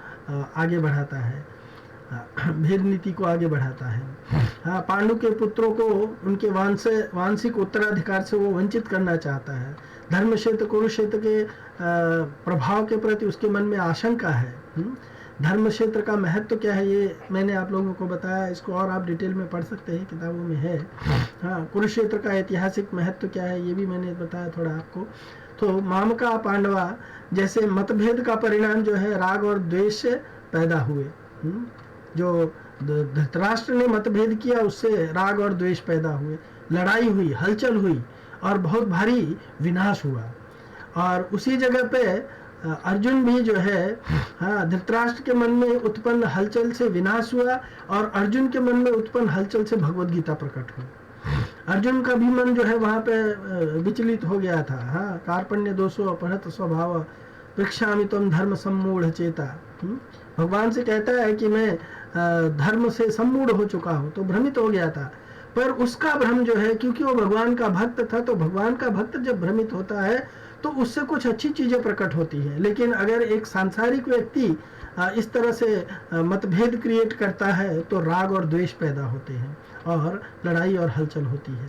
आगे बढ़ाता है, भेद नीति को आगे बढ़ाता है। हाँ, पांडु के पुत्रों को उनके वांशिक उत्तराधिकार से वो वंचित करना चाहता है। धर्म क्षेत्र कुरुक्षेत्र के प्रभाव के प्रति उसके मन में आशंका है। धर्म क्षेत्र का महत्व क्या है ये मैंने आप लोगों को बताया, इसको और आप डिटेल में पढ़ सकते हैं, किताबों में है। हाँ, कुरुक्षेत्र का ऐतिहासिक महत्व क्या है ये भी मैंने बताया थोड़ा आपको। तो मामका पांडवा जैसे मतभेद का परिणाम जो है राग और द्वेष से पैदा हुए। जो धृतराष्ट्र ने मतभेद किया उससे राग और द्वेष पैदा हुए, लड़ाई हुई, हलचल हुई और बहुत भारी विनाश हुआ। और उसी जगह पे अर्जुन भी जो है, हाँ, धृतराष्ट्र के मन में उत्पन्न हलचल से विनाश हुआ और अर्जुन के मन में उत्पन्न हलचल से भगवत गीता प्रकट हुई। अर्जुन का भी मन जो है वहां पे विचलित हो गया था। हाँ, कार्पण्य दोषो अपहृत स्वभाव पृक्षामि त्वं धर्म सम्मूढ़ चेता। भगवान से कहता है कि मैं धर्म से सम्मूढ़ हो चुका हूँ, तो भ्रमित हो गया था। पर उसका भ्रम जो है, क्योंकि वो भगवान का भक्त था, तो भगवान का भक्त जब भ्रमित होता है तो उससे कुछ अच्छी चीजें प्रकट होती है। लेकिन अगर एक सांसारिक व्यक्ति इस तरह से मतभेद क्रिएट करता है तो राग और द्वेष पैदा होते हैं और लड़ाई और हलचल होती है।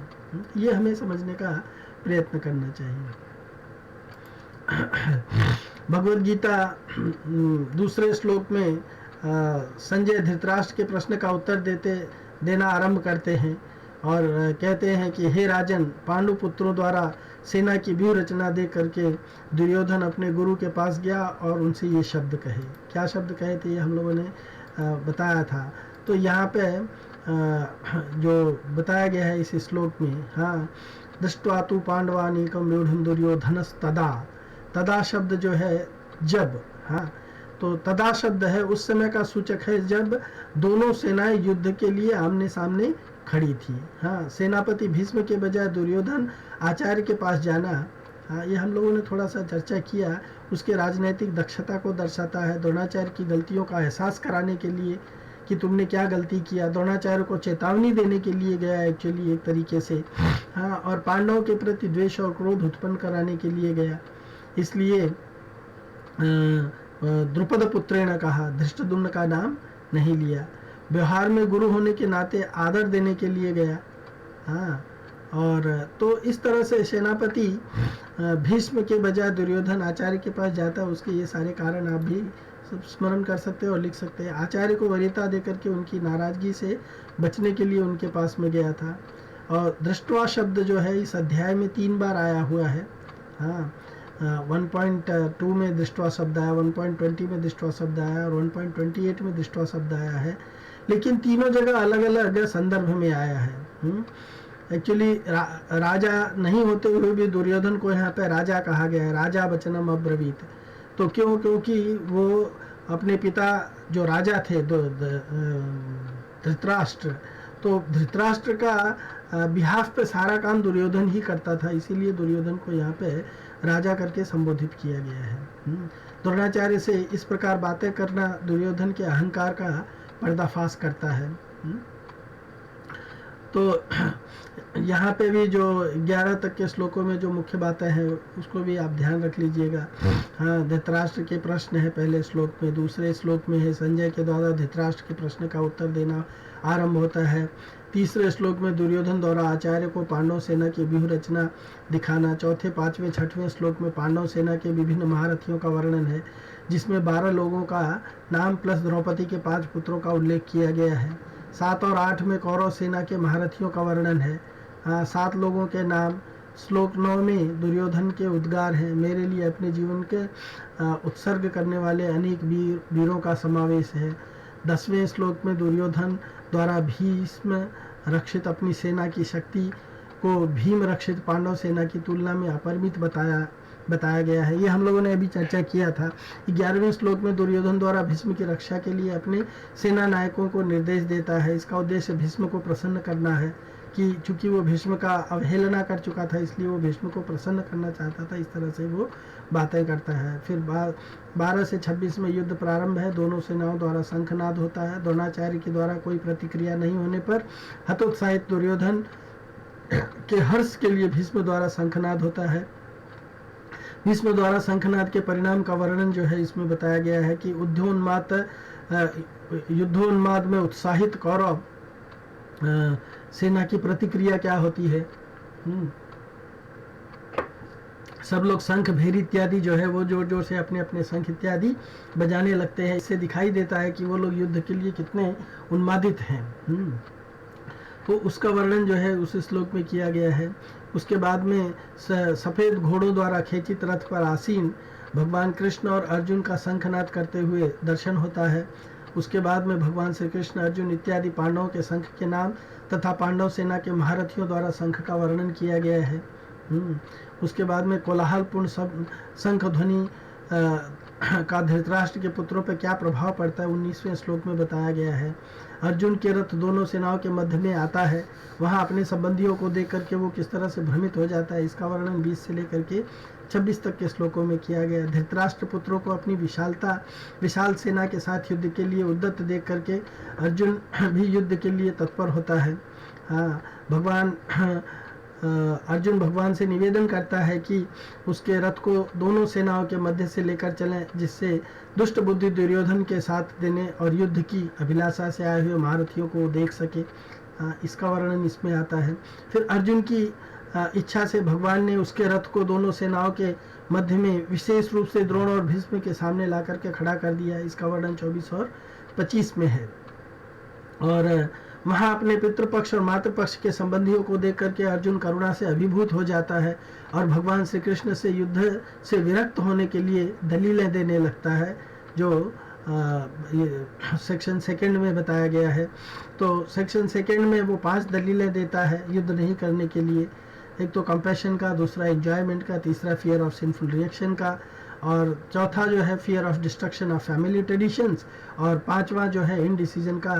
ये हमें समझने का प्रयत्न करना चाहिए। भगवत गीता दूसरे श्लोक में संजय धृतराष्ट्र के प्रश्न का उत्तर देना आरंभ करते हैं और कहते हैं कि हे राजन, पांडु पुत्रों द्वारा सेना की व्यूह रचना दे करके दुर्योधन अपने गुरु के पास गया और उनसे ये शब्द कहे। क्या शब्द कहे थे ये हम लोगों ने बताया था। तो यहाँ पे जो बताया गया है इस श्लोक में, हाँ, दृष्ट्वा तु पांडवानीकं व्यूढ़ं दुर्योधनस् तदा शब्द जो है जब, हाँ, तो तदा शब्द है उस समय का सूचक है जब दोनों सेनाएं युद्ध के लिए आमने सामने खड़ी थी। हाँ, सेनापति भीष्म के बजाय दुर्योधन आचार्य के पास जाना हाँ, ये हम लोगों ने थोड़ा सा चर्चा किया। उसके राजनैतिक दक्षता को दर्शाता है। द्रोणाचार्य की गलतियों का एहसास कराने के लिए कि तुमने क्या गलती किया, द्रोणाचार्य को चेतावनी देने के लिए गया एक्चुअली एक तरीके से। हाँ, और पांडवों के प्रति द्वेष और क्रोध उत्पन्न कराने के लिए गया। इसलिए द्रुपद पुत्र ने कहा, धृष्टद्युम्न का नाम नहीं लिया। व्यवहार में गुरु होने के नाते आदर देने के लिए गया। हाँ, और तो इस तरह से सेनापति भीष्म के बजाय दुर्योधन आचार्य के पास जाता। उसके ये सारे कारण आप भी स्मरण कर सकते हैं और लिख सकते हैं। आचार्य को वरीयता देकर के उनकी नाराजगी से बचने के लिए उनके पास में गया था। और दृष्टवा शब्द जो है इस अध्याय में 3 बार आया हुआ है। हाँ, 1.2 में दृष्टवा शब्द आया, 1.20 में दृष्टवा शब्द आया और 1.28 में दृष्टवा शब्द आया है। लेकिन तीनों जगह अलग अलग संदर्भ में आया है। एक्चुअली राजा नहीं होते हुए भी दुर्योधन को यहाँ पे राजा कहा गया है, राजा वचनम अब्रवीत। तो क्यों? क्योंकि वो अपने पिता जो राजा थे धृतराष्ट्र, तो धृतराष्ट्र का बिहाफ पे सारा काम दुर्योधन ही करता था, इसीलिए दुर्योधन को यहाँ पे राजा करके संबोधित किया गया है। द्रोणाचार्य से इस प्रकार बातें करना दुर्योधन के अहंकार का पर्दाफाश करता है। तो यहाँ पे भी जो 11 तक के श्लोकों में जो मुख्य बातें हैं उसको भी आप ध्यान रख लीजिएगा। हाँ, धृतराष्ट्र के प्रश्न है पहले श्लोक में, दूसरे श्लोक में है संजय के द्वारा धृतराष्ट्र के प्रश्न का उत्तर देना आरंभ होता है। तीसरे श्लोक में दुर्योधन द्वारा आचार्य को पांडव सेना की व्यूह रचना दिखाना। चौथे, पांचवें, छठवें श्लोक में पांडव सेना के विभिन्न महारथियों का वर्णन है, जिसमें 12 लोगों का नाम प्लस द्रौपदी के 5 पुत्रों का उल्लेख किया गया है। 7 और 8 में कौरव सेना के महारथियों का वर्णन है। 7 लोगों के नाम। श्लोक 9 में दुर्योधन के उद्गार हैं, मेरे लिए अपने जीवन के उत्सर्ग करने वाले अनेक वीरों का समावेश है। 10वें श्लोक में दुर्योधन द्वारा भीष्म रक्षित अपनी सेना की शक्ति को भीम रक्षित पांडव सेना की तुलना में अपरिमित बताया गया है। ये हम लोगों ने अभी चर्चा किया था। 11वें श्लोक में दुर्योधन द्वारा भीष्म की रक्षा के लिए अपने सेना नायकों को निर्देश देता है। इसका उद्देश्य भीष्म को प्रसन्न करना है कि चूंकि वो भीष्म का अवहेलना कर चुका था, इसलिए वो भीष्म को प्रसन्न करना चाहता था। इस तरह से वो बातें करता है। फिर 12 से 26 में युद्ध प्रारंभ है। दोनों सेनाओं द्वारा शंखनाद होता है। द्रोणाचार्य के द्वारा कोई प्रतिक्रिया नहीं होने पर हतोत्साहित दुर्योधन के हर्ष के लिए भीष्म द्वारा शंखनाद होता है। भीष्म द्वारा शंखनाद के परिणाम का वर्णन जो है इसमें बताया गया है कि युद्धोन्माद में उत्साहित कौरव सेना की प्रतिक्रिया क्या होती है। सब लोग शंख, भेरी इत्यादि जो है वो जोर जोर से अपने अपने शंख इत्यादि बजाने लगते हैं। इससे दिखाई देता है कि वो लोग युद्ध के लिए कितने उन्मादित हैं। तो उसका वर्णन जो है उस श्लोक में किया गया है। उसके बाद में सफ़ेद घोड़ों द्वारा खचित रथ पर आसीन भगवान कृष्ण और अर्जुन का शंखनाद करते हुए दर्शन होता है। उसके बाद में भगवान श्री कृष्ण, अर्जुन इत्यादि पांडवों के शंख के नाम तथा पांडव सेना के महारथियों द्वारा शंख का वर्णन किया गया है। उसके बाद में कोलाहलपूर्ण शंख ध्वनि का धृतराष्ट्र के पुत्रों पर क्या प्रभाव पड़ता है 19वें श्लोक में बताया गया है। अर्जुन के रथ दोनों सेनाओं के मध्य में आता है। वहाँ अपने संबंधियों को देख करके वो किस तरह से भ्रमित हो जाता है, इसका वर्णन 20 से लेकर के 26 तक के श्लोकों में किया गया। धृतराष्ट्र पुत्रों को अपनी विशाल सेना के साथ युद्ध के लिए उद्यत देख करके अर्जुन भी युद्ध के लिए तत्पर होता है। अर्जुन भगवान से निवेदन करता है कि उसके रथ को दोनों सेनाओं के मध्य से लेकर चलें, जिससे दुष्ट बुद्धि दुर्योधन के साथ देने और युद्ध की अभिलाषा से आए हुए महारथियों को देख सके। इसका वर्णन इसमें आता है। फिर अर्जुन की इच्छा से भगवान ने उसके रथ को दोनों सेनाओं के मध्य में विशेष रूप से द्रोण और भीष्म के सामने ला करके खड़ा कर दिया। इसका वर्णन 24 और 25 में है। और वहाँ अपने पितृपक्ष और मातृपक्ष के संबंधियों को देख करके अर्जुन करुणा से अभिभूत हो जाता है और भगवान श्री कृष्ण से युद्ध से विरक्त होने के लिए दलीलें देने लगता है, जो ये सेक्शन 2 में बताया गया है। तो सेक्शन 2 में वो 5 दलीलें देता है युद्ध नहीं करने के लिए। एक तो कंपैशन का, दूसरा एंजॉयमेंट का, तीसरा फियर ऑफ सिंफुल रिएक्शन का, और चौथा जो है fear of destruction of family traditions, और 5वां जो है इनडिसीजन का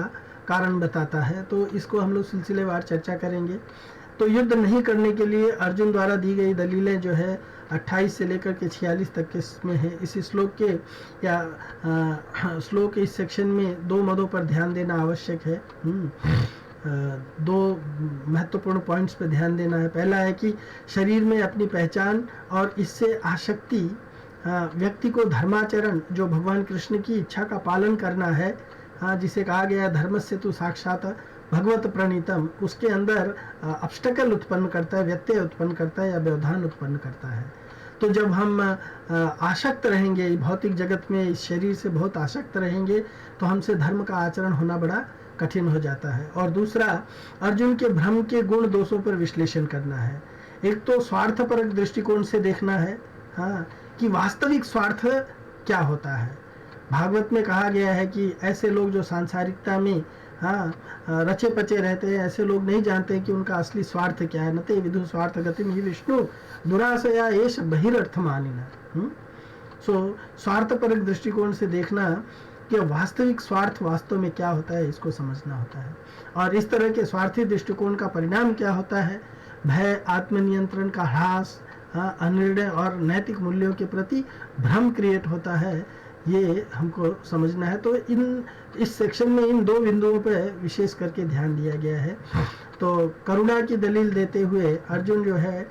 कारण बताता है। तो इसको हम लोग सिलसिलेवार चर्चा करेंगे। तो युद्ध नहीं करने के लिए अर्जुन द्वारा दी गई दलीलें जो है 28 से लेकर के 46 तक के इसमें है। इस श्लोक के या श्लोक के इस सेक्शन में दो मदों पर ध्यान देना आवश्यक है। दो महत्वपूर्ण पॉइंट्स पर ध्यान देना है। पहला है कि शरीर में अपनी पहचान और इससे आसक्ति व्यक्ति को धर्माचरण, जो भगवान कृष्ण की इच्छा का पालन करना है, जिसे कहा गया धर्मस्य तु साक्षात भगवत प्रणीतम, उसके अंदर ऑब्स्टेकल उत्पन्न करता है, व्यत्यय उत्पन्न करता है या व्यवधान उत्पन्न करता है। तो जब हम आसक्त रहेंगे भौतिक जगत में, इस शरीर से बहुत आसक्त रहेंगे, तो हमसे धर्म का आचरण होना बड़ा कठिन हो जाता है। और दूसरा, अर्जुन के भ्रम के गुण दोषों पर विश्लेषण करना है। एक तो स्वार्थपरक दृष्टिकोण से देखना है, कि वास्तविक स्वार्थ क्या होता है। भागवत में कहा गया है कि ऐसे लोग जो सांसारिकता में रचे पचे रहते हैं, ऐसे लोग नहीं जानते कि उनका असली स्वार्थ क्या है। नते विदु स्वार्थ गतिम ही विष्णु दुराशया एष बहिरर्थमानिना। सो स्वार्थपरक दृष्टिकोण से देखना कि वास्तविक स्वार्थ वास्तव में क्या होता है, इसको समझना होता है। और इस तरह के स्वार्थी दृष्टिकोण का परिणाम क्या होता है? भय, आत्मनियंत्रण का ह्रास, अनिर्णय और नैतिक मूल्यों के प्रति भ्रम क्रिएट होता है। ये हमको समझना है। तो इस सेक्शन में इन दो बिंदुओं पर विशेष करके ध्यान दिया गया है। तो करुणा की दलील देते हुए अर्जुन जो है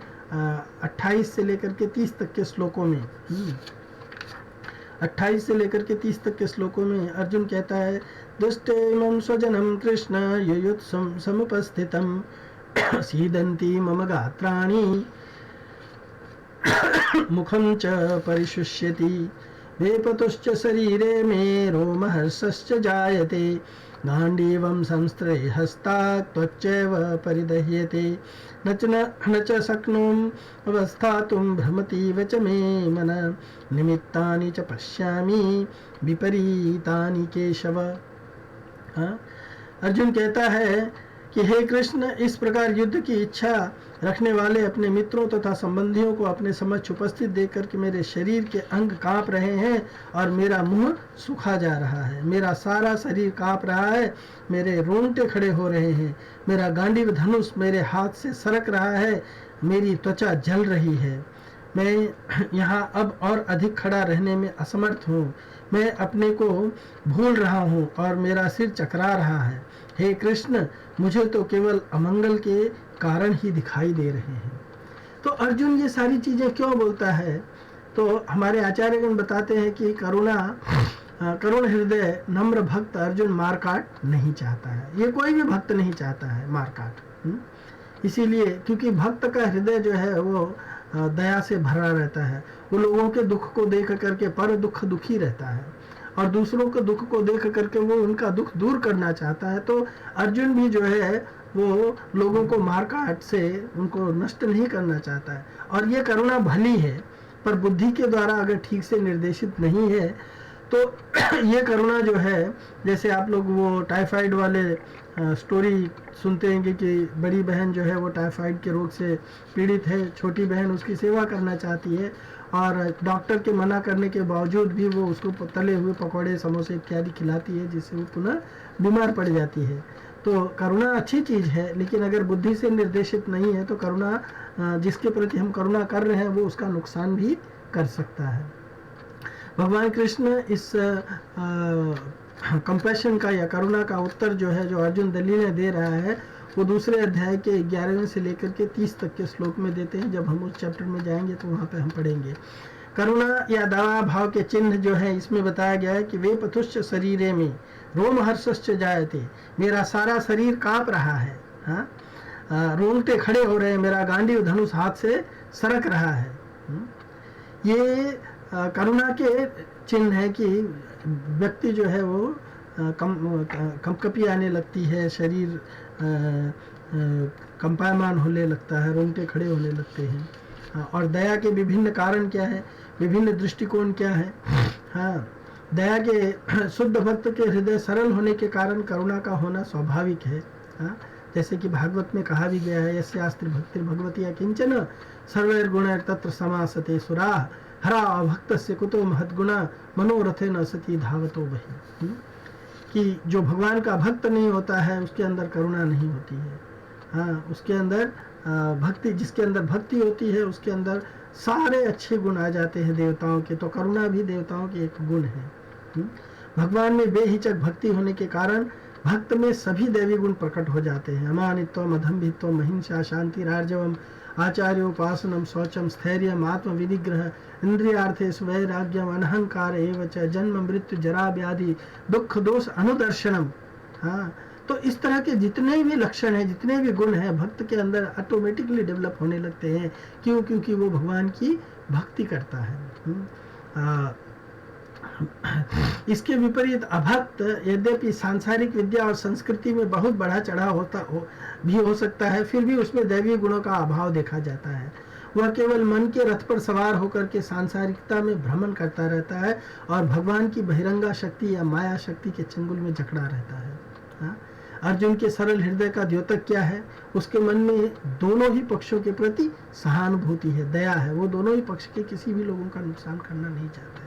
28 से लेकर के 30 तक के श्लोकों में 28 से लेकर के 30 तक के श्लोकों में अर्जुन कहता है, दुष्टेमं स्वजनम कृष्ण युयुत्सं समुपस्थितम सीदन्ति मम गात्राणि मुखं च परिशुष्यति वेपतुश्च शरीरे मे रोमहर्षश्च जायते गाण्डीवं संस्त्रे हस्तात् त्वच्चैव परिदह्यते न च शक्नोमि अवस्थातुं भ्रमतीव च मे मन निमित्तानि च पश्यामि विपरीतानि केशव। अर्जुन कहता है कि हे कृष्ण, इस प्रकार युद्ध की इच्छा रखने वाले अपने मित्रों तथा संबंधियों को अपने समक्ष उपस्थित देखकर के मेरे शरीर के अंग कांप रहे हैं और मेरा मुंह सूखा जा रहा है। मेरा सारा शरीर कांप रहा है, मेरे रोंगटे खड़े हो रहे हैं, मेरा गांडीव धनुष मेरे हाथ से सरक रहा है, मेरी त्वचा जल रही है। मैं यहाँ अब और अधिक खड़ा रहने में असमर्थ हूँ। मैं अपने को भूल रहा हूँ और मेरा सिर चकरा रहा है। हे कृष्ण, मुझे तो केवल अमंगल के कारण ही दिखाई दे रहे हैं। तो अर्जुन ये सारी चीजें क्यों बोलता है? तो हमारे आचार्यगण बताते हैं कि करुण हृदय नम्र भक्त अर्जुन मारकाट नहीं चाहता है। ये कोई भी भक्त नहीं चाहता है मारकाट। इसीलिए क्योंकि भक्त का हृदय जो है वो दया से भरा रहता है। वो लोगों के दुख को देख करके पर दुखी रहता है और दूसरों के दुख को देख करके वो उनका दुख दूर करना चाहता है। तो अर्जुन भी जो है वो लोगों को मारकाट से उनको नष्ट नहीं करना चाहता है। और ये करुणा भली है, पर बुद्धि के द्वारा अगर ठीक से निर्देशित नहीं है तो ये करुणा जो है, जैसे आप लोग वो टाइफाइड वाले स्टोरी सुनते हैं कि बड़ी बहन जो है वो टाइफाइड के रोग से पीड़ित है, छोटी बहन उसकी सेवा करना चाहती है और डॉक्टर के मना करने के बावजूद भी वो उसको तले हुए पकौड़े समोसे इत्यादि खिलाती है, जिससे वो पुनः बीमार पड़ जाती है। तो करुणा अच्छी चीज़ है, लेकिन अगर बुद्धि से निर्देशित नहीं है तो करुणा जिसके प्रति हम करुणा कर रहे हैं वो उसका नुकसान भी कर सकता है। भगवान कृष्ण इस कंपैशन का या करुणा का उत्तर जो है, जो अर्जुन दलीलें दे रहा है, वो दूसरे अध्याय के 11वें से लेकर के 30 तक के श्लोक में देते हैं। जब हम उस चैप्टर में जाएंगे तो वहाँ पे हम पढ़ेंगे। करुणा या दया भाव के चिन्ह जो है इसमें बताया गया है कि वे पथुश्च शरीरे में रोमहर्षश्च जायते, मेरा सारा शरीर कांप रहा है, रोंगटे खड़े हो रहे हैं, मेरा गांडीव धनुष हाथ से सरक रहा है। ये करुणा के चिन्ह है कि व्यक्ति जो है वो कंपकपी आने लगती है, शरीर कंपायमान होने लगता है, रोंगटे खड़े होने लगते हैं। और दया के विभिन्न कारण क्या है, विभिन्न दृष्टिकोण क्या है? दया के शुद्ध भक्त के हृदय सरल होने के कारण करुणा का होना स्वाभाविक है। जैसे कि भागवत में कहा भी गया है, यस्यास्ति भक्तिर् भगवती किंचन सर्वैर्गुणैः तत्र समासते सुराः हरा भक्तस्य कुतो महद्गुणा मनोरथे न सती धावतो वही। कि जो भगवान का भक्त नहीं होता है उसके अंदर करुणा नहीं होती है। उसके अंदर भक्ति, जिसके अंदर भक्ति होती है उसके अंदर सारे अच्छे गुण आ जाते हैं देवताओं के। तो करुणा भी देवताओं के एक गुण है। भगवान में बेहिचक भक्ति होने के कारण भक्त में सभी दैवी गुण प्रकट हो जाते हैं। अमानित्वम, अधम्भित्वम, अहिंसा, शांति, रार्जवम, आचार्योपासनम, शौचम, स्थैर्यम, आत्म विनिग्रह, इंद्रियार्थेषु वैराग्यम, अनहंकार एव च, जन्म मृत्यु जरा व्याधि दुख दोष अनुदर्शनम। हाँ, तो इस तरह के जितने भी लक्षण हैं, जितने भी गुण हैं, भक्त के अंदर ऑटोमेटिकली डेवलप होने लगते हैं। क्यों? क्योंकि वो भगवान की भक्ति करता है। इसके विपरीत अभक्त यद्यपि सांसारिक विद्या और संस्कृति में बहुत बढ़ा चढ़ा भी हो सकता है, फिर भी उसमें दैवीय गुणों का अभाव देखा जाता है। वह केवल मन के रथ पर सवार होकर के सांसारिकता में भ्रमण करता रहता है और भगवान की बहिरंगा शक्ति या माया शक्ति के चंगुल में जकड़ा रहता है। हाँ? अर्जुन के सरल हृदय का द्योतक क्या है? उसके मन में दोनों ही पक्षों के प्रति सहानुभूति है, दया है। वो दोनों ही पक्ष के किसी भी लोगों का नुकसान करना नहीं चाहता है।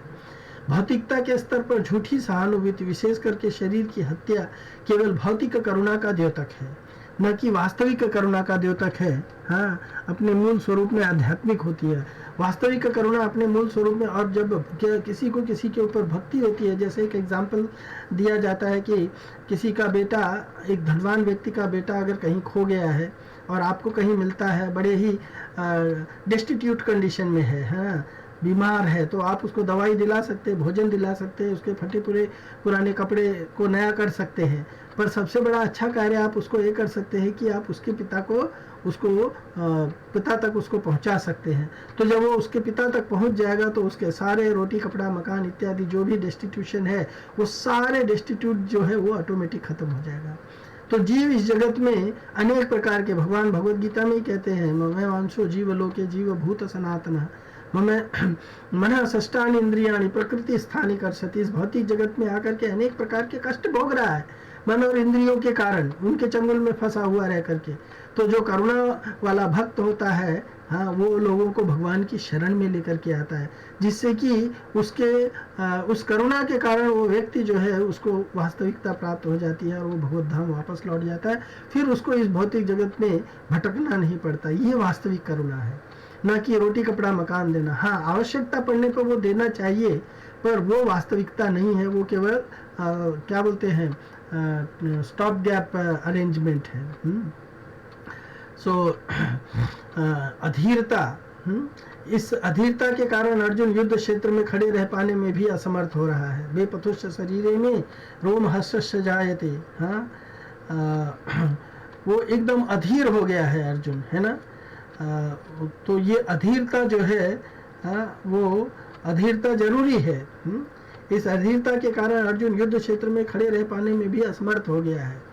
भौतिकता के स्तर पर झूठी सहानुभूति, विशेष करके शरीर की हत्या, केवल भौतिक करुणा का द्योतक है, न कि वास्तविक करुणा का द्योतक है। हाँ, अपने मूल स्वरूप में आध्यात्मिक होती है। वास्तविक करुणा अपने मूल स्वरूप में, और जब किसी को किसी के ऊपर भक्ति होती है, जैसे एक एग्जाम्पल दिया जाता है कि किसी का बेटा, एक धनवान व्यक्ति का बेटा अगर कहीं खो गया है और आपको कहीं मिलता है, बड़े ही डेस्टिट्यूट कंडीशन में है, हाँ, बीमार है, तो आप उसको दवाई दिला सकते हैं, भोजन दिला सकते हैं, उसके फटे पुराने कपड़े को नया कर सकते हैं। पर सबसे बड़ा अच्छा कार्य आप उसको ये कर सकते हैं कि आप उसके पिता तक उसको पहुंचा सकते हैं। तो जब वो उसके पिता तक पहुंच जाएगा तो उसके सारे रोटी कपड़ा मकान इत्यादि जो भी डेस्टिट्यूशन है, वो सारे डेस्टिट्यूट जो है वो ऑटोमेटिक खत्म हो जाएगा। तो जीव इस जगत में अनेक प्रकार के, भगवान भगवद गीता में ही कहते हैं, मैं वांशो जीव लोके जीव भूत सनातन मन षष्ठानि इंद्रियाणि प्रकृति स्थानी कर्षति। इस भौतिक जगत में आकर के अनेक प्रकार के कष्ट भोग रहा है मन और इंद्रियों के कारण, उनके चंगुल में फंसा हुआ रह करके। तो जो करुणा वाला भक्त होता है, हाँ, वो लोगों को भगवान की शरण में लेकर के आता है, जिससे कि उस करुणा के कारण वो व्यक्ति जो है उसको वास्तविकता प्राप्त हो जाती है और वो भगवत धाम वापस लौट जाता है। फिर उसको इस भौतिक जगत में भटकना नहीं पड़ता। ये वास्तविक करुणा है, ना कि रोटी कपड़ा मकान देना। हाँ, आवश्यकता पड़ने पर वो देना चाहिए, पर वो वास्तविकता नहीं है। वो केवल क्या बोलते हैं, स्टॉप गैप अरेंजमेंट है। अधीरता, इस अधीरता के कारण अर्जुन युद्ध क्षेत्र में खड़े रह पाने में भी असमर्थ हो रहा है। बेपथुष शरीरे में रोम हर्ष जायते। हाँ, वो एकदम अधीर हो गया है अर्जुन, है ना। तो ये अधीरता जो है, वो अधीरता जरूरी है। इस अधीरता के कारण अर्जुन युद्ध क्षेत्र में खड़े रह पाने में भी असमर्थ हो गया है।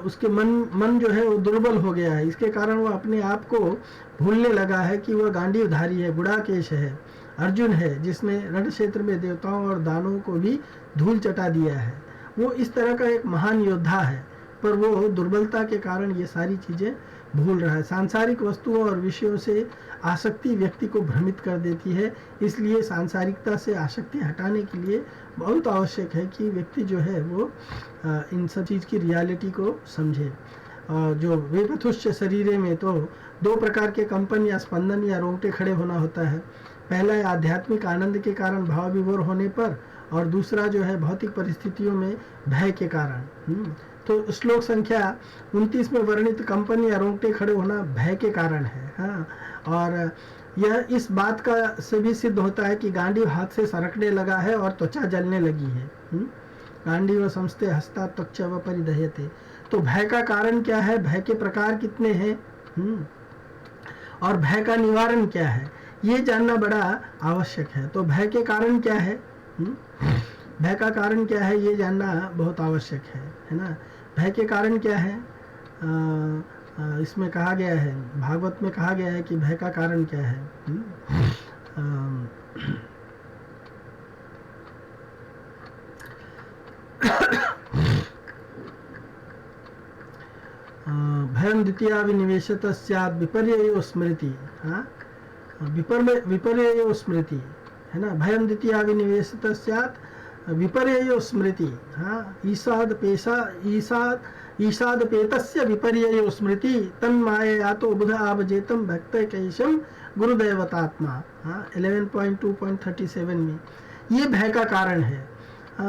उसके मन जो है वो दुर्बल हो गया है। इसके कारण वो अपने आप को भूलने लगा है कि वह गांडीवधारी है, गुड़ाकेश है, अर्जुन है, जिसने रण क्षेत्र में देवताओं और दानवों को भी धूल चटा दिया है। वो इस तरह का एक महान योद्धा है, पर वो दुर्बलता के कारण ये सारी चीजें भूल रहा है। सांसारिक वस्तुओं और विषयों से आसक्ति व्यक्ति को भ्रमित कर देती है। इसलिए सांसारिकता से आसक्ति हटाने के लिए बहुत आवश्यक है कि व्यक्ति जो है वो इन सब चीज़ की रियलिटी को समझे। जो वेपथुष्य शरीरे में तो दो प्रकार के कंपन या स्पंदन या रोंगटे खड़े होना होता है। पहला है आध्यात्मिक आनंद के कारण भाव विभोर होने पर, और दूसरा जो है भौतिक परिस्थितियों में भय के कारण। तो श्लोक संख्या 29 में वर्णित कंपन या रोंगटे खड़े होना भय के कारण है। हाँ, और यह इस बात का से भी सिद्ध होता है कि गांडीव हाथ से सरकने लगा है और त्वचा जलने लगी है। गांडीव संस्थे हस्ता त्वचा व परिदह्यते। तो भय का कारण क्या है, भय के प्रकार कितने हैं, और भय का निवारण क्या है, ये जानना बड़ा आवश्यक है। तो भय के कारण क्या है, भय का कारण क्या है, ये जानना बहुत आवश्यक है ना। भय के कारण क्या है, इसमें कहा गया है, भागवत में कहा गया है कि भय का कारण क्या है। भयं द्वितीया विनिवेशत स्यात् विपर्ययो स्मृति। हाँ, विपर्ययो स्मृति है ना। भयं द्वितीया विनिवेशत स्यात् विपर्ययो स्मृति। हाँ, ईसाद पेशा ईसाद ईशाद पेतस्य विपर्ययो स्मृति तन्माया तो बुध आवजेतम भक्त कैशम गुरुदेवतात्मा। 11.2.37 में ये भय का कारण है।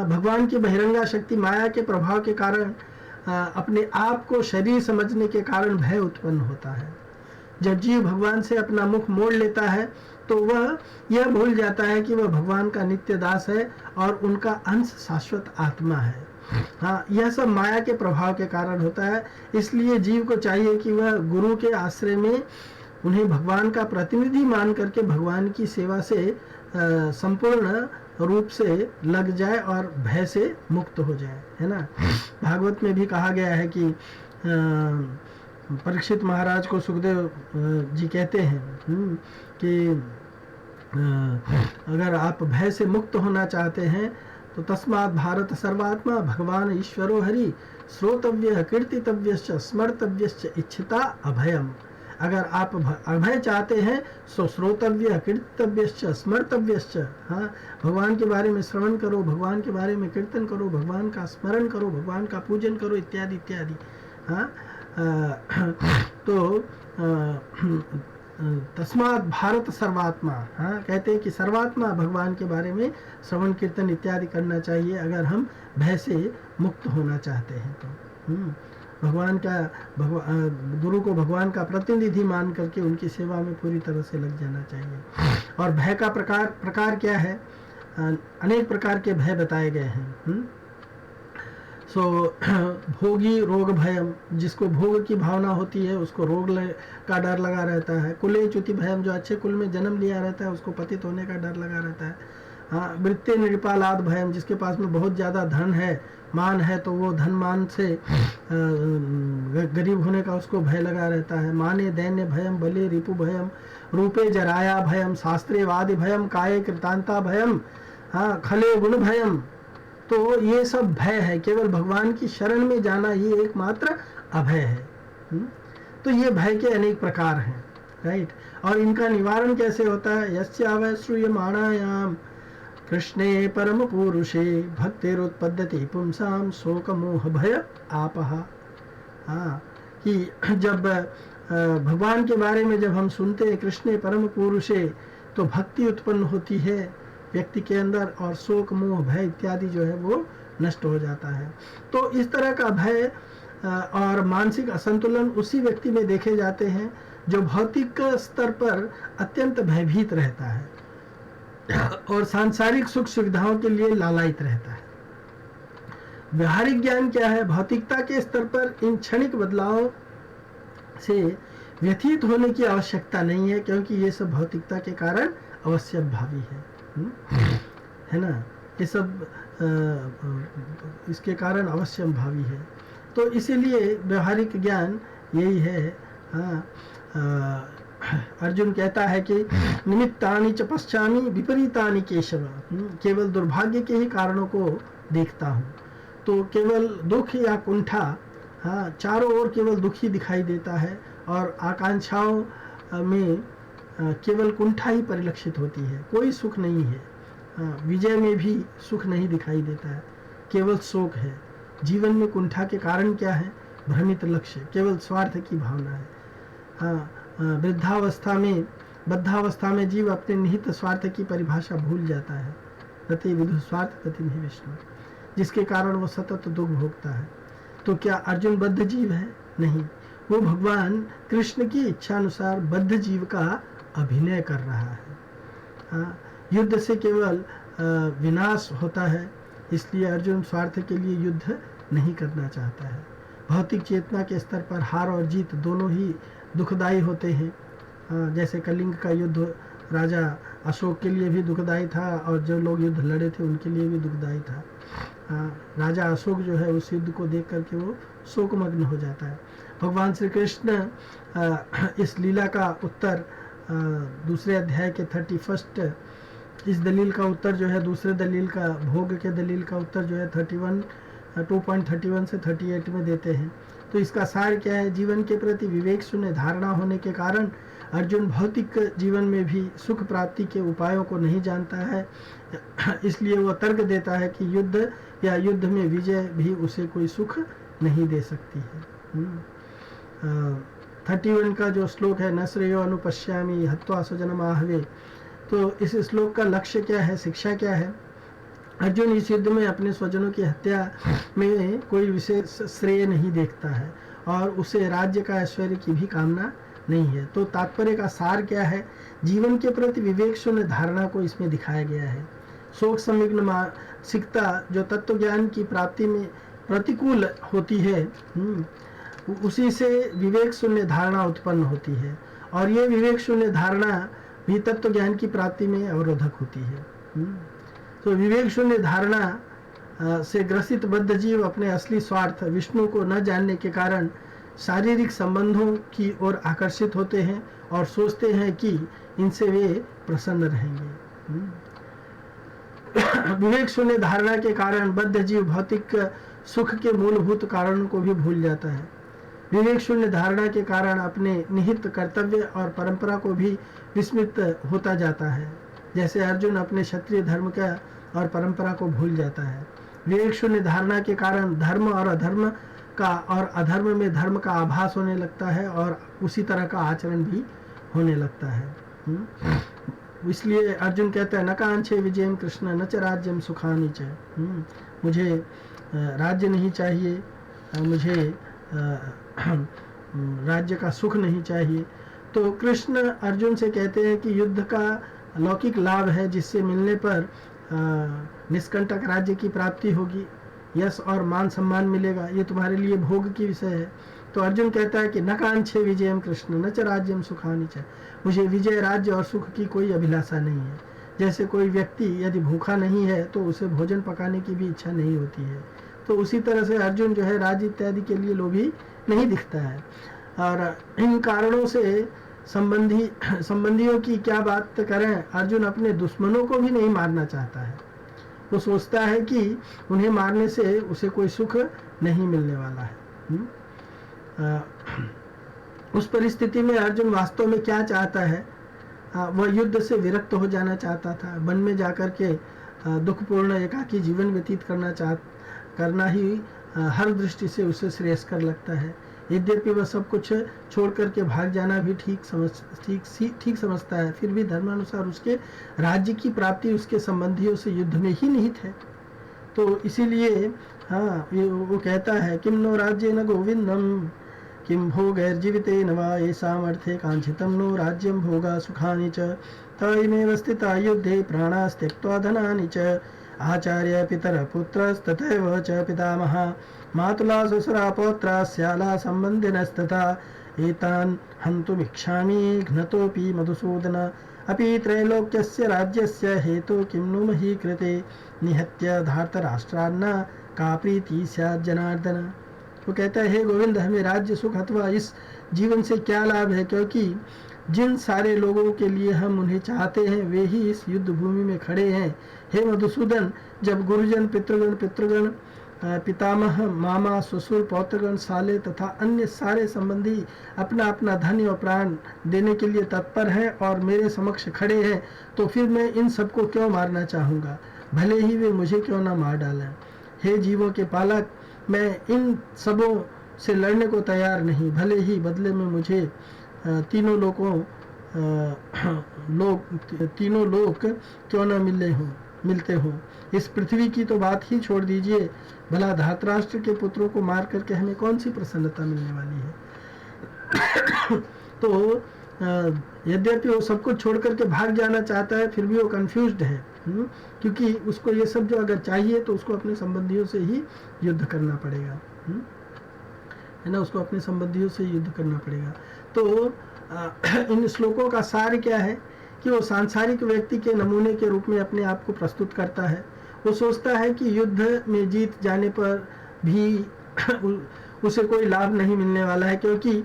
भगवान की बहिरंगा शक्ति माया के प्रभाव के कारण अपने आप को शरीर समझने के कारण भय उत्पन्न होता है। जब जीव भगवान से अपना मुख मोड़ लेता है तो वह यह भूल जाता है कि वह भगवान का नित्य दास है और उनका अंश शाश्वत आत्मा है। यह सब माया के प्रभाव के कारण होता है। इसलिए जीव को चाहिए कि वह गुरु के आश्रय में उन्हें भगवान का प्रतिनिधि मान करके भगवान की सेवा से संपूर्ण रूप से लग जाए और भय से मुक्त हो जाए, है ना। भागवत में भी कहा गया है कि परीक्षित महाराज को सुखदेव जी कहते हैं कि अगर आप भय से मुक्त होना चाहते हैं तो तस्मात् भारत सर्वात्मा भगवान ईश्वरो हरि श्रोतव्य कीर्तितव्यश्च स्मर्तव्यश्च इच्छिता अभयम। अगर आप अभय चाहते हैं तो श्रोतव्य कीर्तितव्यश्च स्मर्तव्यश्च, भगवान के बारे में श्रवण करो, भगवान के बारे में कीर्तन करो, भगवान का स्मरण करो, भगवान का पूजन करो, इत्यादि इत्यादि। तो तस्मात् भारत सर्वात्मा, कहते हैं कि सर्वात्मा भगवान के बारे में श्रवण कीर्तन इत्यादि करना चाहिए अगर हम भय से मुक्त होना चाहते हैं तो। भगवान का गुरु को भगवान का प्रतिनिधि मान करके उनकी सेवा में पूरी तरह से लग जाना चाहिए। और भय का प्रकार क्या है? अनेक प्रकार के भय बताए गए हैं। भोगी रोग भयम, जिसको भोग की भावना होती है उसको रोग का डर लगा रहता है। कुले च्युति भयम, जो अच्छे कुल में जन्म लिया रहता है उसको पतित होने का डर लगा रहता है। वृत्ति नृपालाद भयम, जिसके पास में बहुत ज़्यादा धन है, मान है, तो वो धन मान से गरीब होने का उसको भय लगा रहता है। माने दैन्य भयम, बले रिपु भयम, रूपे जराया भयम, शास्त्रे वादि भयम, काये कृतांता भयम, खले गुण भयम। तो ये सब भय है। केवल भगवान की शरण में जाना ही एकमात्र अभय है। तो ये भय के अनेक प्रकार हैं, राइट। और इनका निवारण कैसे होता है? यस्यावै श्रूयमाणायाम कृष्णे परम पुरुषे भक्तिरुत्पद्यते पुंसाम शोक मोह भय आपहा। कि जब भगवान के बारे में जब हम सुनते हैं कृष्णे परम पुरुषे, तो भक्ति उत्पन्न होती है व्यक्ति के अंदर और शोक मोह भय इत्यादि जो है वो नष्ट हो जाता है। तो इस तरह का भय और मानसिक असंतुलन उसी व्यक्ति में देखे जाते हैं जो भौतिक स्तर पर अत्यंत भयभीत रहता है और सांसारिक सुख सुविधाओं के लिए लालायित रहता है। व्यवहारिक ज्ञान क्या है? भौतिकता के स्तर पर इन क्षणिक बदलावों से व्यथित होने की आवश्यकता नहीं है, क्योंकि ये सब भौतिकता के कारण अवश्य भावी है ना। ये सब इसके कारण अवश्य भावी है। तो इसीलिए व्यवहारिक ज्ञान यही है। अर्जुन कहता है कि निमित्तानि च पश्चामि विपरीतानि केशव, केवल दुर्भाग्य के ही कारणों को देखता हूँ। तो केवल दुख या कुंठा, चारों ओर केवल दुख ही दिखाई देता है और आकांक्षाओं में केवल कुंठा ही परिलक्षित होती है, कोई सुख नहीं है। विजय में भी सुख नहीं दिखाई देता है, केवल शोक है। जीवन में कुंठा के कारण क्या है? भ्रमित लक्ष्य, केवल स्वार्थ की भावना है। बद्धावस्था में जीव अपने निहित स्वार्थ की परिभाषा भूल जाता है। रति विदु स्वार्थ गति नहीं विष्णु, जिसके कारण वो सतत दुख भोगता है। तो क्या अर्जुन बद्ध जीव है? नहीं, वो भगवान कृष्ण की इच्छा अनुसार बद्ध जीव का अभिनय कर रहा है। युद्ध से केवल विनाश होता है, इसलिए अर्जुन स्वार्थ के लिए युद्ध नहीं करना चाहता है। भौतिक चेतना के स्तर पर हार और जीत दोनों ही दुखदायी होते हैं। जैसे कलिंग का युद्ध राजा अशोक के लिए भी दुखदायी था और जो लोग युद्ध लड़े थे उनके लिए भी दुखदायी था। राजा अशोक जो है उस युद्ध को देख करके वो शोकमग्न हो जाता है। भगवान श्री कृष्ण इस लीला का उत्तर दूसरे अध्याय के 31 इस दलील का उत्तर जो है, दूसरे दलील का भोग के दलील का उत्तर जो है 2.31 से 38 में देते हैं। तो इसका सार क्या है? जीवन के प्रति विवेक शून्य धारणा होने के कारण अर्जुन भौतिक जीवन में भी सुख प्राप्ति के उपायों को नहीं जानता है, इसलिए वह तर्क देता है कि युद्ध या युद्ध में विजय भी उसे कोई सुख नहीं दे सकती है। 31 का जो श्लोक है, न श्रेयो अनुपश्यामि हत्वा स्वजनम आहवे, तो इस श्लोक का लक्ष्य क्या है, शिक्षा क्या है? अर्जुन इस युद्ध में अपने स्वजनों की हत्या में कोई विशेष श्रेय नहीं देखता है और उसे राज्य का, ऐश्वर्य की भी कामना नहीं है। तो तात्पर्य का सार क्या है? जीवन के प्रति विवेक शून्य धारणा को इसमें दिखाया गया है। शोक संविग्न मानसिकता जो तत्व ज्ञान की प्राप्ति में प्रतिकूल होती है, उसी से विवेक शून्य धारणा उत्पन्न होती है और ये विवेक शून्य धारणा भी तत्व ज्ञान की प्राप्ति में अवरोधक होती है। तो विवेक शून्य धारणा से ग्रसित बद्ध जीव अपने असली स्वार्थ विष्णु को न जानने के कारण शारीरिक संबंधों की ओर आकर्षित होते हैं और सोचते हैं कि इनसे वे प्रसन्न रहेंगे। विवेक शून्य धारणा के कारण बद्ध जीव भौतिक सुख के मूलभूत कारणों को भी भूल जाता है। विवेक शून्य धारणा के कारण अपने निहित कर्तव्य और परंपरा को भी विस्मृत होता जाता है, जैसे अर्जुन अपने क्षत्रिय धर्म का और परंपरा को भूल जाता है। विवेक शून्य धारणा के कारण धर्म और अधर्म का और अधर्म में धर्म का आभास होने लगता है और उसी तरह का आचरण भी होने लगता है। इसलिए अर्जुन कहता है, न कांक्षे विजयम कृष्ण न च राज्यम सुखानि च। मुझे राज्य नहीं चाहिए, मुझे राज्य का सुख नहीं चाहिए। तो कृष्ण अर्जुन से कहते हैं कि युद्ध का लौकिक लाभ है जिससे मिलने पर निष्कंटक राज्य की प्राप्ति होगी, यश और मान सम्मान मिलेगा, ये तुम्हारे लिए भोग की विषय है। तो अर्जुन कहता है कि न कांक्षे विजयम कृष्ण न च राज्यम सुखानि च। मुझे विजय, राज्य और सुख की कोई अभिलाषा नहीं है। जैसे कोई व्यक्ति यदि भूखा नहीं है तो उसे भोजन पकाने की भी इच्छा नहीं होती है, तो उसी तरह से अर्जुन जो है राज्य इत्यादि के लिए लोभी नहीं दिखता है। और इन कारणों से संबंधियों की क्या बात करें, अर्जुन अपने दुश्मनों को भी नहीं मारना चाहता है। वो सोचता है कि उन्हें मारने से उसे कोई सुख नहीं मिलने वाला है। उस परिस्थिति में अर्जुन वास्तव में क्या चाहता है? वह युद्ध से विरक्त हो जाना चाहता था। वन में जाकर के दुखपूर्ण एकाकी जीवन व्यतीत करना ही हर दृष्टि से उसे श्रेयस्कर लगता है। यद्यपि वह सब कुछ छोड़ करके भाग जाना भी ठीक समझता है, फिर भी धर्मानुसार उसके राज्य की प्राप्ति उसके संबंधियों से युद्ध में ही निहित है। तो इसीलिए वो कहता है, किम नो राज्य न गोविंदम किम भोगैर्जीविते न वा येषाम् अर्थे कांक्षितं नो राज्यं भोगा सुखानि च तयमेव स्थिता युद्धे प्राणास्त्यक्त्वा धनानि च आचार्य पितर पुत्रस्तथैव च पितामह मातुला ससुरा पौत्रा स्याला संबंधिनस्तथा एतान् हन्तुमिच्छामि घ्नतोऽपि मधुसूदन अपि त्रैलोक्यस्य राज्यस्य हेतु किं नु मही कृते निहत्य धार्तराष्ट्रान्न का प्रीति स्यात् जनार्दन। वो कहता है, हे गोविंद, हमें राज्य सुख अथवा इस जीवन से क्या लाभ है, क्योंकि जिन सारे लोगों के लिए हम उन्हें चाहते हैं वे ही इस युद्ध भूमि में खड़े हैं। हे मधुसूदन, जब गुरुजन, पितृगण, पितामह, मामा, ससुर, पौत्रगण, साले तथा अन्य सारे संबंधी अपना अपना धन और प्राण देने के लिए तत्पर हैं और मेरे समक्ष खड़े हैं, तो फिर मैं इन सबको क्यों मारना चाहूँगा, भले ही वे मुझे क्यों ना मार डालें। हे जीवों के पालक, मैं इन सबों से लड़ने को तैयार नहीं, भले ही बदले में मुझे तीनों लोग क्यों न मिलते हो। इस पृथ्वी की तो बात ही छोड़ दीजिए, भला धातराष्ट्र के पुत्रों को मार करके हमें कौन सी प्रसन्नता मिलने वाली है। तो यद्यपि वो सब कुछ छोड़ करके भाग जाना चाहता है, फिर भी वो कंफ्यूज्ड है, क्योंकि उसको ये सब जो अगर चाहिए तो उसको अपने संबंधियों से ही युद्ध करना पड़ेगा, है ना, उसको अपने संबंधियों से युद्ध करना पड़ेगा। तो इन श्लोकों का सार क्या है कि वो सांसारिक व्यक्ति के नमूने के रूप में अपने आप को प्रस्तुत करता है। वो सोचता है कि युद्ध में जीत जाने पर भी उसे कोई लाभ नहीं मिलने वाला है, क्योंकि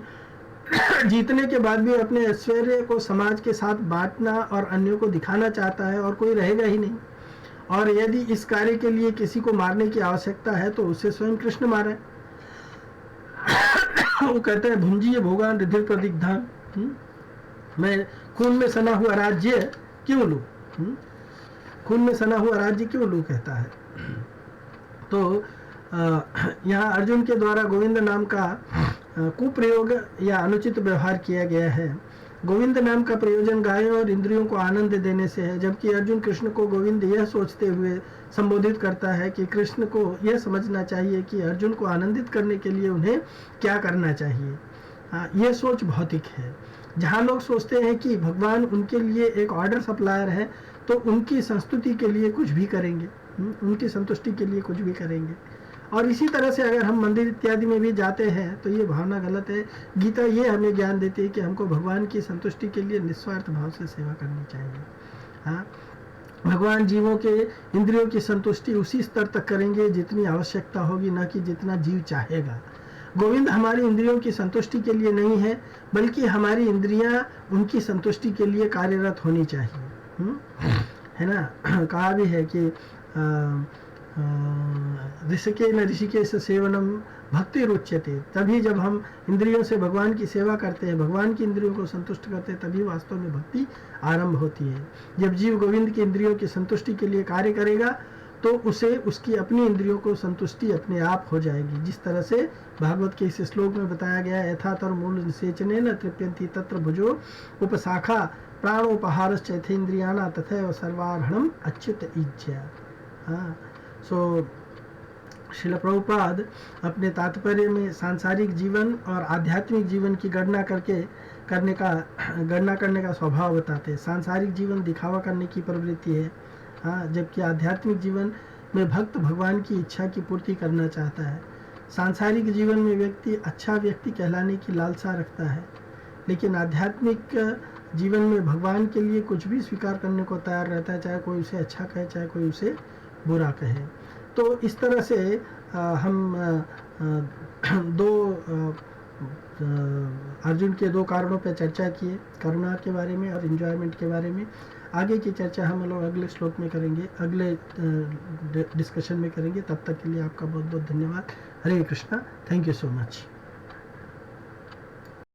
जीतने के बाद भी अपने ऐश्वर्य को समाज के साथ बांटना और अन्यों को दिखाना चाहता है और कोई रहेगा ही नहीं। और यदि इस कार्य के लिए किसी को मारने की आवश्यकता है तो उसे स्वयं कृष्ण मारे। वो कहते हैं, भुंजीय भोगान रिधिर प्रदिग्धान, मैं खून में सना हुआ राज्य क्यों लूं, खून में सना हुआ राज्य क्यों लूं, कहता है। तो यहाँ अर्जुन के द्वारा गोविंद नाम का कुप्रयोग या अनुचित व्यवहार किया गया है। गोविंद नाम का प्रयोजन गायों और इंद्रियों को आनंद देने से है, जबकि अर्जुन कृष्ण को गोविंद यह सोचते हुए संबोधित करता है कि कृष्ण को यह समझना चाहिए कि अर्जुन को आनंदित करने के लिए उन्हें क्या करना चाहिए। यह सोच भौतिक है। जहाँ लोग सोचते हैं कि भगवान उनके लिए एक ऑर्डर सप्लायर है, तो उनकी संस्तुति के लिए कुछ भी करेंगे, उनकी संतुष्टि के लिए कुछ भी करेंगे। और इसी तरह से अगर हम मंदिर इत्यादि में भी जाते हैं तो ये भावना गलत है। गीता ये हमें ज्ञान देती है कि हमको भगवान की संतुष्टि के लिए निस्वार्थ भाव से सेवा करनी चाहिए। हाँ, भगवान जीवों के इंद्रियों की संतुष्टि उसी स्तर तक करेंगे जितनी आवश्यकता होगी, न कि जितना जीव चाहेगा। गोविंद हमारी इंद्रियों की संतुष्टकि के लिए नहीं है, बल्कि हमारी इंद्रियां उनकी संतुष्टि के लिए कार्यरत होनी चाहिए। है ना, कहा भी है कि ऋषिकेश सेवनम भक्ति रुच्यते। तभी जब हम इंद्रियों से भगवान की सेवा करते हैं, भगवान की इंद्रियों को संतुष्ट करते हैं, तभी वास्तव में भक्ति आरंभ होती है। जब जीव गोविंद की इंद्रियों की संतुष्टि के लिए कार्य करेगा तो उसे उसकी अपनी इंद्रियों को संतुष्टि अपने आप हो जाएगी। जिस तरह से भागवत के इस श्लोक में बताया गया है, यथातर मूल निषेचने न तृप्यंती तत्र भुजो उपशाखा प्राणोपहारश्च यथेन्द्रियाणा तथैव सर्वार्हणम अच्युत इज्ज्या। हाँ, सो श्रील प्रभुपाद अपने तात्पर्य में सांसारिक जीवन और आध्यात्मिक जीवन की गणना करने का स्वभाव बताते हैं। सांसारिक जीवन दिखावा करने की प्रवृत्ति है, हाँ, जबकि आध्यात्मिक जीवन में भक्त भगवान की इच्छा की पूर्ति करना चाहता है। सांसारिक जीवन में व्यक्ति अच्छा व्यक्ति कहलाने की लालसा रखता है, लेकिन आध्यात्मिक जीवन में भगवान के लिए कुछ भी स्वीकार करने को तैयार रहता है, चाहे कोई उसे अच्छा कहे, चाहे कोई उसे बुरा कहे। तो इस तरह से हम अर्जुन के दो कारणों पर चर्चा किए, करुणा के बारे में और एंजॉयमेंट के बारे में। आगे की चर्चा हम लोग अगले श्लोक में करेंगे, अगले डिस्कशन में करेंगे। तब तक के लिए आपका बहुत बहुत धन्यवाद। Hare Krishna, thank you so much.